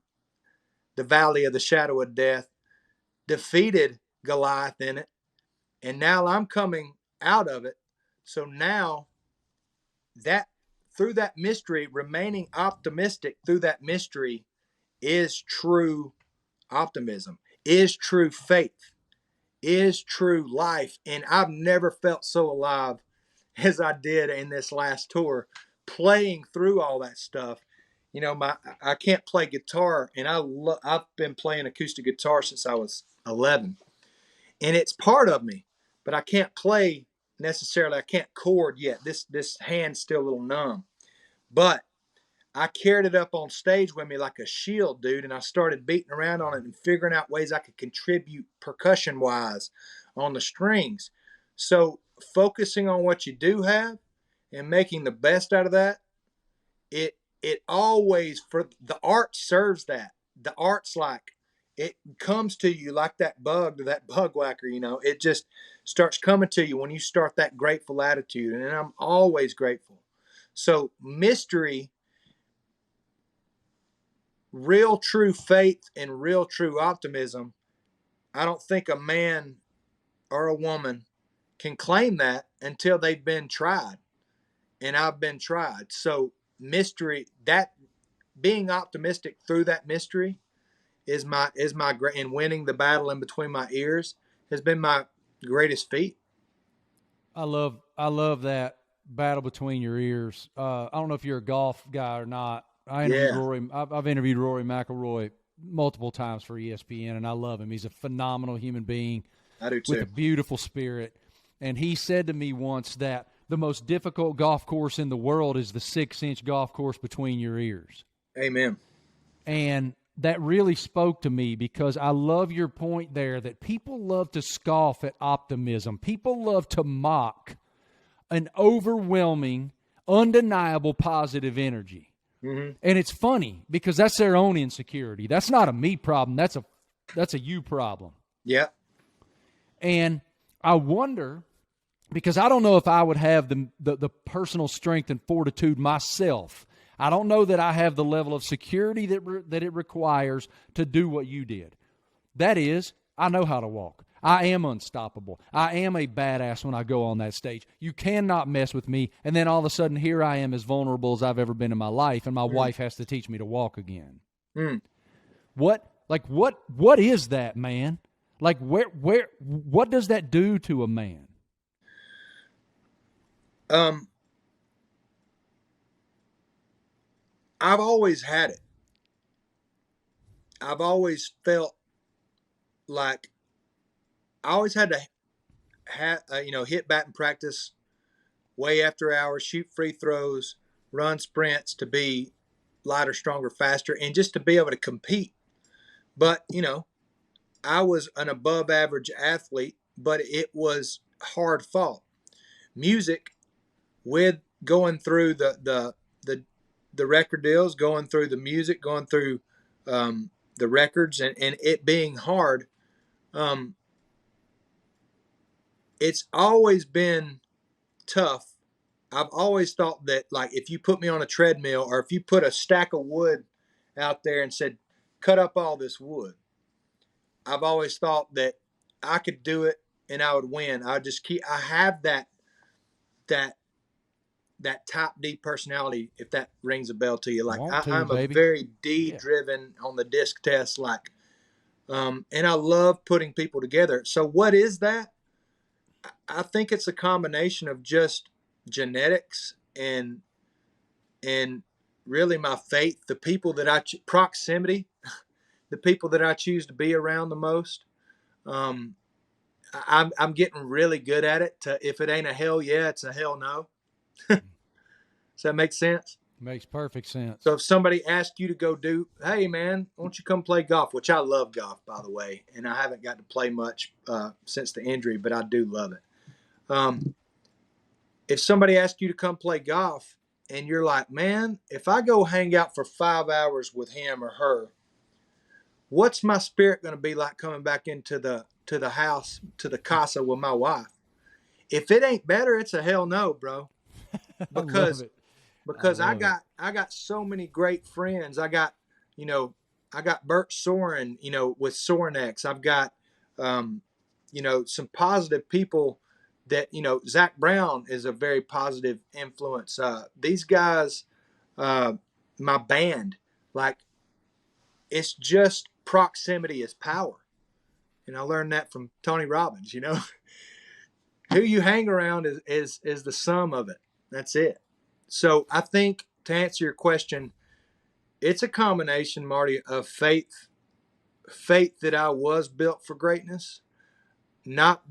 the valley of the shadow of death, defeated Goliath in it, and now I'm coming out of it. So now that through that mystery, remaining optimistic through that mystery is true optimism, is true faith, is true life. And I've never felt so alive as I did in this last tour, playing through all that stuff. I can't play guitar, and I've been playing acoustic guitar since I was 11, and it's part of me, but I can't play necessarily. I can't chord yet. This hand's still a little numb, but I carried it up on stage with me like a shield, dude, and I started beating around on it and figuring out ways I could contribute percussion-wise on the strings. So focusing on what you do have and making the best out of that, it always, for the art serves that. The art's like, it comes to you like that bug to that bug whacker, it just starts coming to you when you start that grateful attitude. And I'm always grateful. So mystery, real true faith and real true optimism, I don't think a man or a woman can claim that until they've been tried. And I've been tried. So mystery, that being optimistic through that mystery is my great, and winning the battle in between my ears has been my greatest feat. I love that battle between your ears. I don't know if you're a golf guy or not. I've interviewed Rory McIlroy multiple times for ESPN, and I love him. He's a phenomenal human being. I do too. With a beautiful spirit. And he said to me once that the most difficult golf course in the world is the 6-inch golf course between your ears. Amen. And that really spoke to me, because I love your point there that people love to scoff at optimism. People love to mock an overwhelming, undeniable positive energy. Mm-hmm. And it's funny because that's their own insecurity. That's not a me problem. That's a you problem. Yeah. And I wonder, because I don't know if I would have the personal strength and fortitude myself. I don't know that I have the level of security that it requires to do what you did. That is, I know how to walk. I am unstoppable. I am a badass when I go on that stage. You cannot mess with me. And then all of a sudden, here I am as vulnerable as I've ever been in my life, and my wife has to teach me to walk again. What is that, man? Like, what does that do to a man? I've always had it. I've always felt like I always had to hit bat in practice way after hours, shoot free throws, run sprints to be lighter, stronger, faster, and just to be able to compete. But, I was an above average athlete, but it was hard fought. Music, with going through the record deals, going through the music, going through the records, and it being hard, it's always been tough. I've always thought that, like, if you put me on a treadmill, or if you put a stack of wood out there and said, cut up all this wood, I've always thought that I could do it and I would win. I have that type D personality, if that rings a bell to you. Like, I'm a very D driven on the disc test, like, and I love putting people together. So what is that? I think it's a combination of just genetics and really my faith, the people that proximity, the people that I choose to be around the most. I'm getting really good at it. If it ain't a hell yeah, it's a hell no. Does that make sense? Makes perfect sense. So if somebody asks you to go hey man, why don't you come play golf? Which I love golf, by the way, and I haven't got to play much since the injury, but I do love it. If somebody asks you to come play golf and you're like, man, if I go hang out for 5 hours with him or her, what's my spirit going to be like coming back into the house, to the casa with my wife? If it ain't better, it's a hell no, bro. Because I got so many great friends. I got Bert Soren, with Sorenex. I've got, some positive people that, Zach Brown is a very positive influence. These guys, my band, like, it's just proximity is power. And I learned that from Tony Robbins, who you hang around is the sum of it. That's it. So I think, to answer your question, it's a combination, Marty, of faith that I was built for greatness, not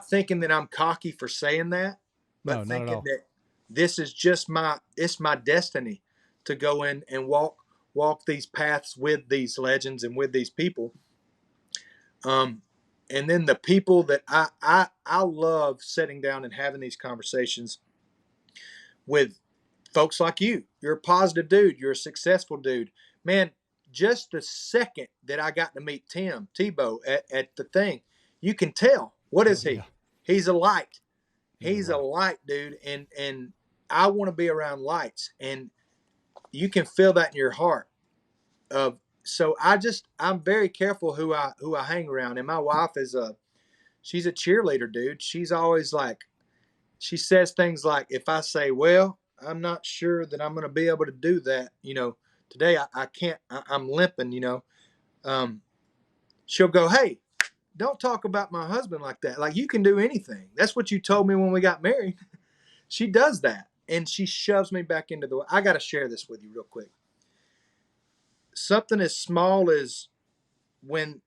thinking that I'm cocky for saying that, but thinking that this is just it's my destiny to go in and walk these paths with these legends and with these people. And then the people that I love sitting down and having these conversations with folks like you. You're a positive dude. You're a successful dude. Man, just the second that I got to meet Tebow at the thing, you can tell. What is he? Yeah. He's a light. He's a light, dude. And I want to be around lights. And you can feel that in your heart. So I'm very careful who I hang around. And my wife she's a cheerleader, dude. She's always like, she says things like, if I say, well, I'm not sure that I'm going to be able to do that, today I can't, I'm limping, she'll go, hey, don't talk about my husband like that. Like, you can do anything. That's what you told me when we got married. She does that. And she shoves me back into the, I got to share this with you real quick. Something as small as when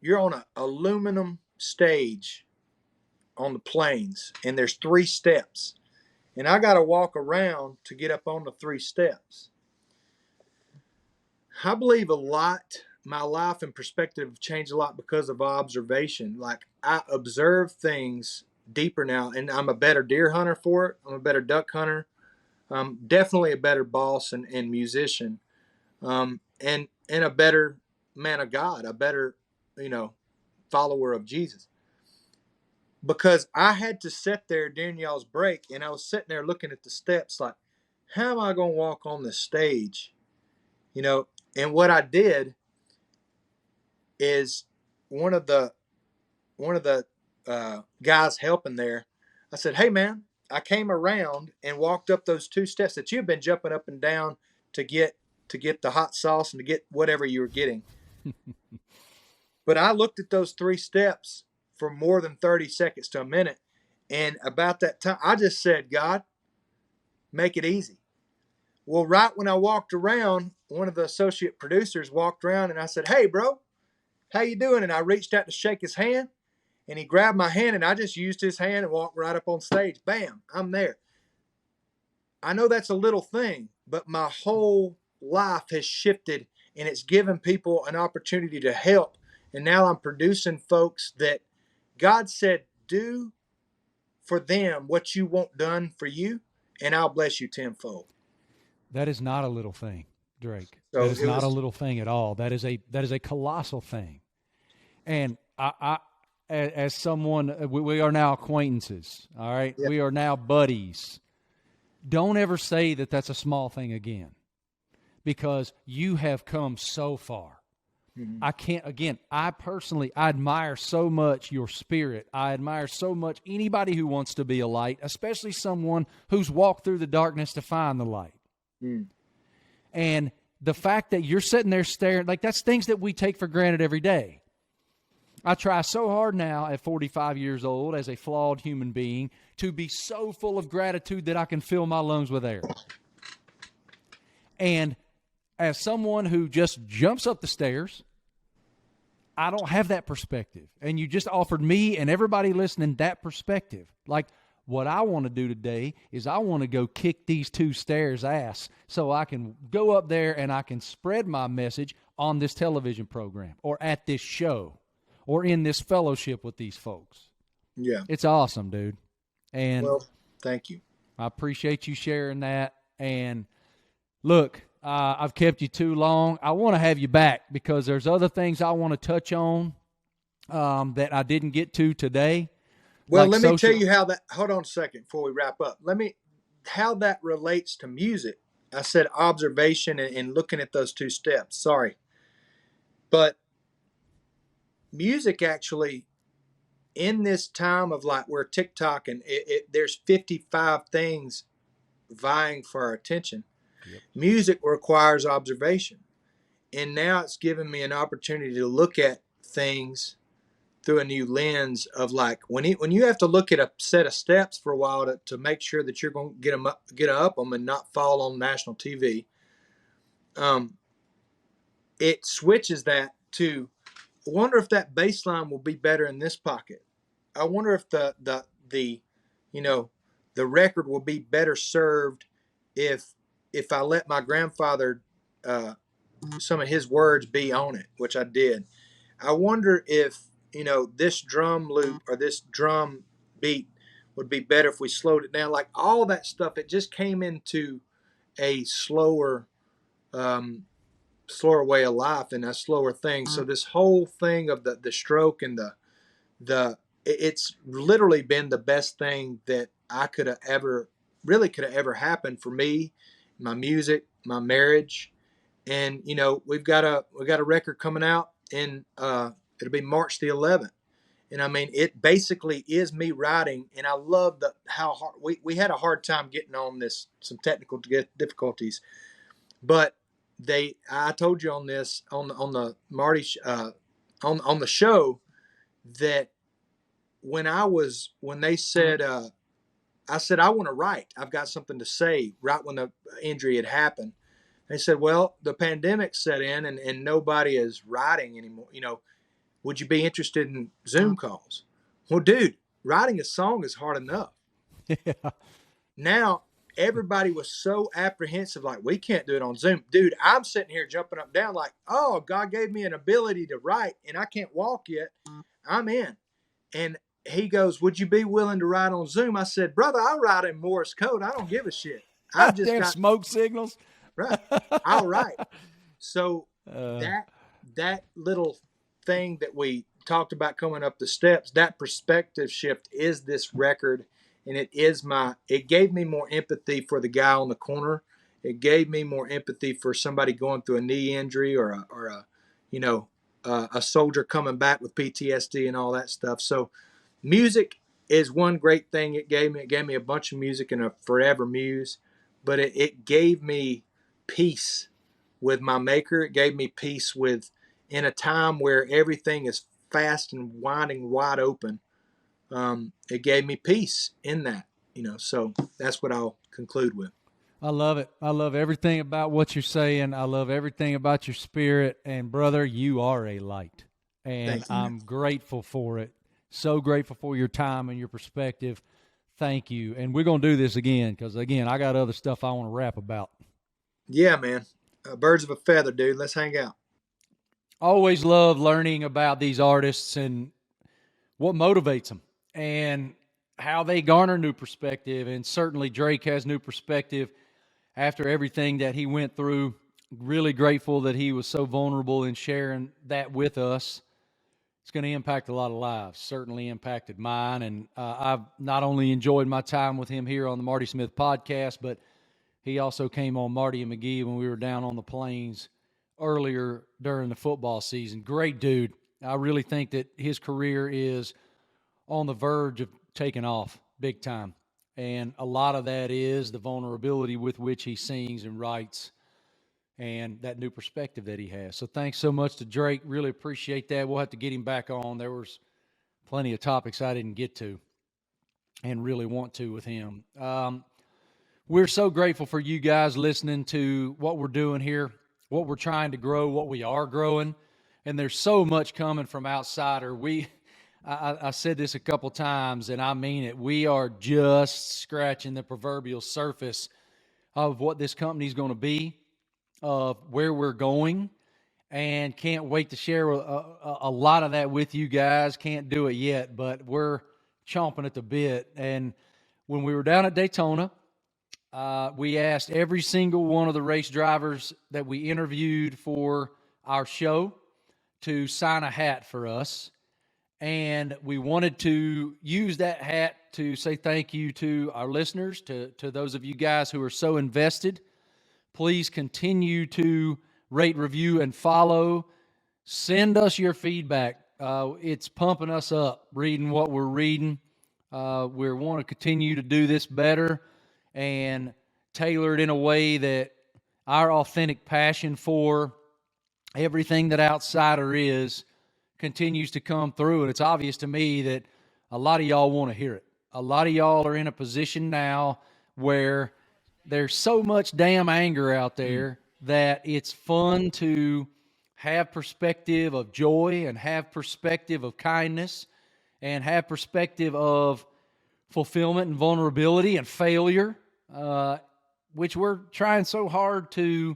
you're on an aluminum stage on the plains and there's 3 steps and I got to walk around to get up on the 3 steps. I believe a lot, my life and perspective have changed a lot because of observation. Like, I observe things deeper now, and I'm a better deer hunter for it. I'm a better duck hunter. I'm definitely a better boss and musician, and a better man of God, a better, follower of Jesus. Because I had to sit there during y'all's break, and I was sitting there looking at the steps like, how am I going to walk on the stage? And what I did is one of the guys helping there, I said, hey man, I came around and walked up those 2 steps that you've been jumping up and down to get the hot sauce and to get whatever you were getting. But I looked at those 3 steps for more than 30 seconds to a minute. And about that time, I just said, God, make it easy. Well, right when I walked around, one of the associate producers walked around and I said, hey, bro, how you doing? And I reached out to shake his hand and he grabbed my hand and I just used his hand and walked right up on stage. Bam, I'm there. I know that's a little thing, but my whole life has shifted and it's given people an opportunity to help. And now I'm producing folks that God said, do for them what you want done for you, and I'll bless you tenfold. That is not a little thing, Drake. So that is not a little thing at all. That is a colossal thing. And I as someone, we are now acquaintances. All right, we are now buddies. Don't ever say that that's a small thing again, because you have come so far. Mm-hmm. I personally admire so much your spirit. I admire so much anybody who wants to be a light, especially someone who's walked through the darkness to find the light. Mm. And the fact that you're sitting there staring, like, that's things that we take for granted every day. I try so hard now at 45 years old as a flawed human being to be so full of gratitude that I can fill my lungs with air. And as someone who just jumps up the stairs, I don't have that perspective. And you just offered me and everybody listening that perspective. Like, what I want to do today is I want to go kick these 2 stairs ass so I can go up there and I can spread my message on this television program or at this show or in this fellowship with these folks. Yeah. It's awesome, dude. And well, thank you. I appreciate you sharing that. And look, I've kept you too long. I want to have you back because there's other things I want to touch on that I didn't get to today. Well, let me tell you how that, hold on a second before we wrap up. How that relates to music. I said observation and looking at those 2 steps. Sorry. But music actually, in this time of like we're TikTok and there's 55 things vying for our attention. Yep. Music requires observation. And now it's given me an opportunity to look at things through a new lens of like when you have to look at a set of steps for a while to make sure that you're going to get up them and not fall on national TV. It switches that to, I wonder if that bass line will be better in this pocket. I wonder if the record will be better served if I let my grandfather, some of his words be on it, which I did. I wonder if, this drum loop or this drum beat would be better if we slowed it down. Like all that stuff, it just came into a slower way of life and a slower thing. So this whole thing of the stroke and it's literally been the best thing that I could have ever happened for me, my music, my marriage. And, we've got a record coming out in, it'll be March the 11th. And I mean, it basically is me writing. And I love how hard we had a hard time getting on this, some technical difficulties, but I told you on this, on the Marty, on the show, that when they said, I said, I want to write. I've got something to say right when the injury had happened. They said, well, the pandemic set in and nobody is writing anymore. Would you be interested in Zoom calls? Well, dude, writing a song is hard enough. Yeah. Now, everybody was so apprehensive, like, we can't do it on Zoom. Dude, I'm sitting here jumping up and down like, oh, God gave me an ability to write, and I can't walk yet. I'm in. And he goes, would you be willing to write on Zoom? I said, brother, I write in Morse code. I don't give a shit. I've just got smoke signals. Right. I'll write. So that little thing that we talked about coming up the steps, that perspective shift is this record. And it gave me more empathy for the guy on the corner. It gave me more empathy for somebody going through a knee injury or a soldier coming back with PTSD and all that stuff. So music is one great thing it gave me. It gave me a bunch of music and a forever muse, but it gave me peace with my maker. It gave me peace in a time where everything is fast and winding wide open. It gave me peace in that, so that's what I'll conclude with. I love it. I love everything about what you're saying. I love everything about your spirit. And brother, you are a light. And I'm grateful for it. So grateful for your time and your perspective. Thank you. And we're going to do this again because, again, I got other stuff I want to rap about. Yeah, man. Birds of a feather, dude. Let's hang out. Always love learning about these artists and what motivates them and how they garner new perspective. And certainly Drake has new perspective after everything that he went through. Really grateful that he was so vulnerable in sharing that with us. It's going to impact a lot of lives, certainly impacted mine. And I've not only enjoyed my time with him here on the Marty Smith podcast, but he also came on Marty and McGee when we were down on the plains earlier during the football season. Great dude. I really think that his career is on the verge of taking off big time. And a lot of that is the vulnerability with which he sings and writes and that new perspective that he has. So thanks so much to Drake. Really appreciate that. We'll have to get him back on. There was plenty of topics I didn't get to and really want to with him. We're so grateful for you guys listening to what we're doing here, what we're trying to grow, what we are growing. And there's so much coming from Outsider. I said this a couple times, and I mean it. We are just scratching the proverbial surface of what this company is going to be, of where we're going, and can't wait to share a lot of that with you guys. Can't do it yet, but we're chomping at the bit. And when we were down at Daytona, we asked every single one of the race drivers that we interviewed for our show to sign a hat for us. And we wanted to use that hat to say thank you to our listeners, to those of you guys who are so invested. Please continue to rate, review, and follow. Send us your feedback. It's pumping us up, reading what we're reading. We want to continue to do this better and tailor it in a way that our authentic passion for everything that Outsider is continues to come through. And it's obvious to me that a lot of y'all want to hear it. A lot of y'all are in a position now where there's so much damn anger out there that it's fun to have perspective of joy and have perspective of kindness and have perspective of fulfillment and vulnerability and failure, which we're trying so hard to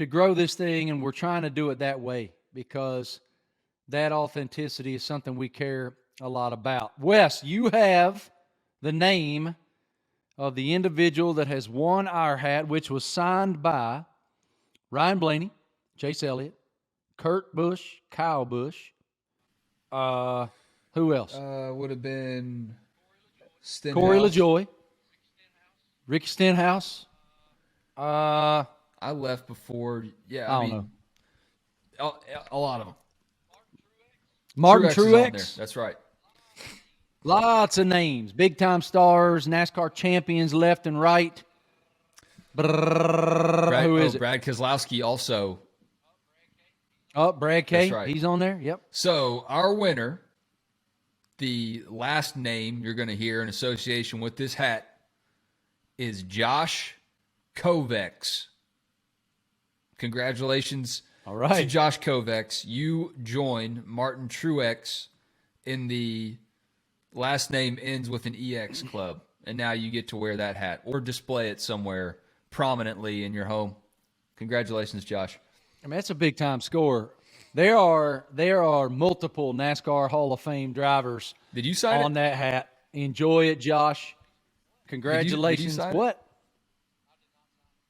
grow this thing, and we're trying to do it that way because that authenticity is something we care a lot about. Wes, you have the name of the individual that has won our hat, which was signed by Ryan Blaney, Chase Elliott, Kurt Busch, Kyle Busch. Who else? Would have been Stenhouse. Corey LaJoy, Ricky Stenhouse. I left before. Yeah, I mean, know. A lot of them. Martin Truex. That's right. Lots of names. Big-time stars, NASCAR champions left and right. Who is it? Brad Keselowski also. Oh, Brad K. That's right. He's on there. Yep. So our winner The last name you're going to hear in association with this hat is Josh Kovacs. Congratulations to Josh Kovacs. You join Martin Truex in the last name ends with an EX club, and now you get to wear that hat or display it somewhere prominently in your home. Congratulations, Josh. I mean, that's a big-time score. There are multiple NASCAR Hall of Fame drivers. Did you sign on that hat? Enjoy it, Josh. Congratulations. Did you sign what?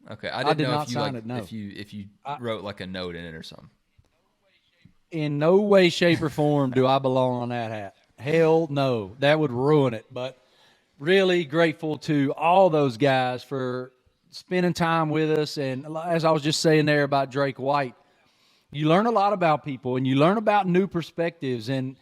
It? Okay, I did not sign it. No. If you wrote like a note in it or something. In no way, shape, or form do I belong on that hat. Hell no, that would ruin it. But really grateful to all those guys for spending time with us. And as I was just saying there about Drake White, you learn a lot about people, and you learn about new perspectives. And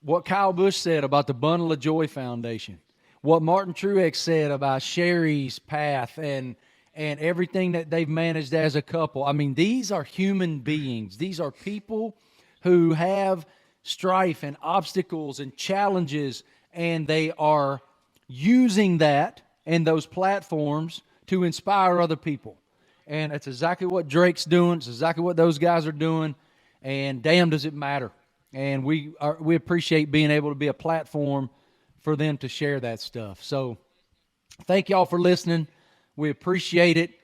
what Kyle Busch said about the Bundle of Joy Foundation, what Martin Truex said about Sherry's path and everything that they've managed as a couple. I mean, these are human beings. These are people who have strife and obstacles and challenges, and they are using that and those platforms to inspire other people. And that's exactly what Drake's doing. It's exactly what those guys are doing. And damn, does it matter. And we appreciate being able to be a platform for them to share that stuff. So thank y'all for listening. We appreciate it.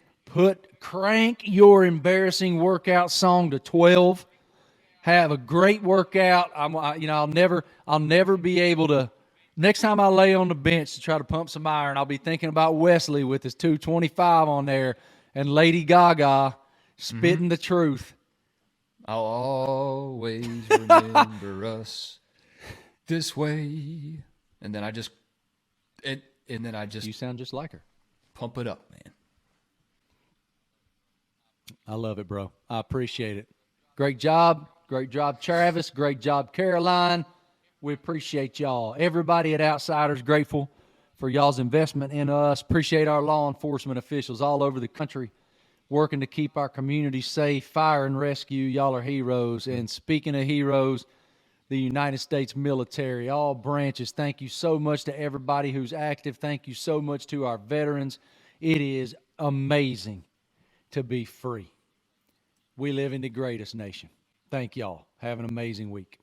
Crank your embarrassing workout song to 12. Have a great workout. I'll never be able to. Next time I lay on the bench to try to pump some iron, I'll be thinking about Wesley with his 225 on there and Lady Gaga spitting the truth. I'll always remember us this way. And then I just You sound just like her. Pump it up, man. I love it, bro. I appreciate it. Great job. Great job, Travis. Great job, Caroline. We appreciate y'all. Everybody at Outsiders, grateful for y'all's investment in us. Appreciate our law enforcement officials all over the country working to keep our community safe. Fire and rescue, y'all are heroes. And speaking of heroes, the United States military, all branches, thank you so much to everybody who's active. Thank you so much to our veterans. It is amazing to be free. We live in the greatest nation. Thank y'all. Have an amazing week.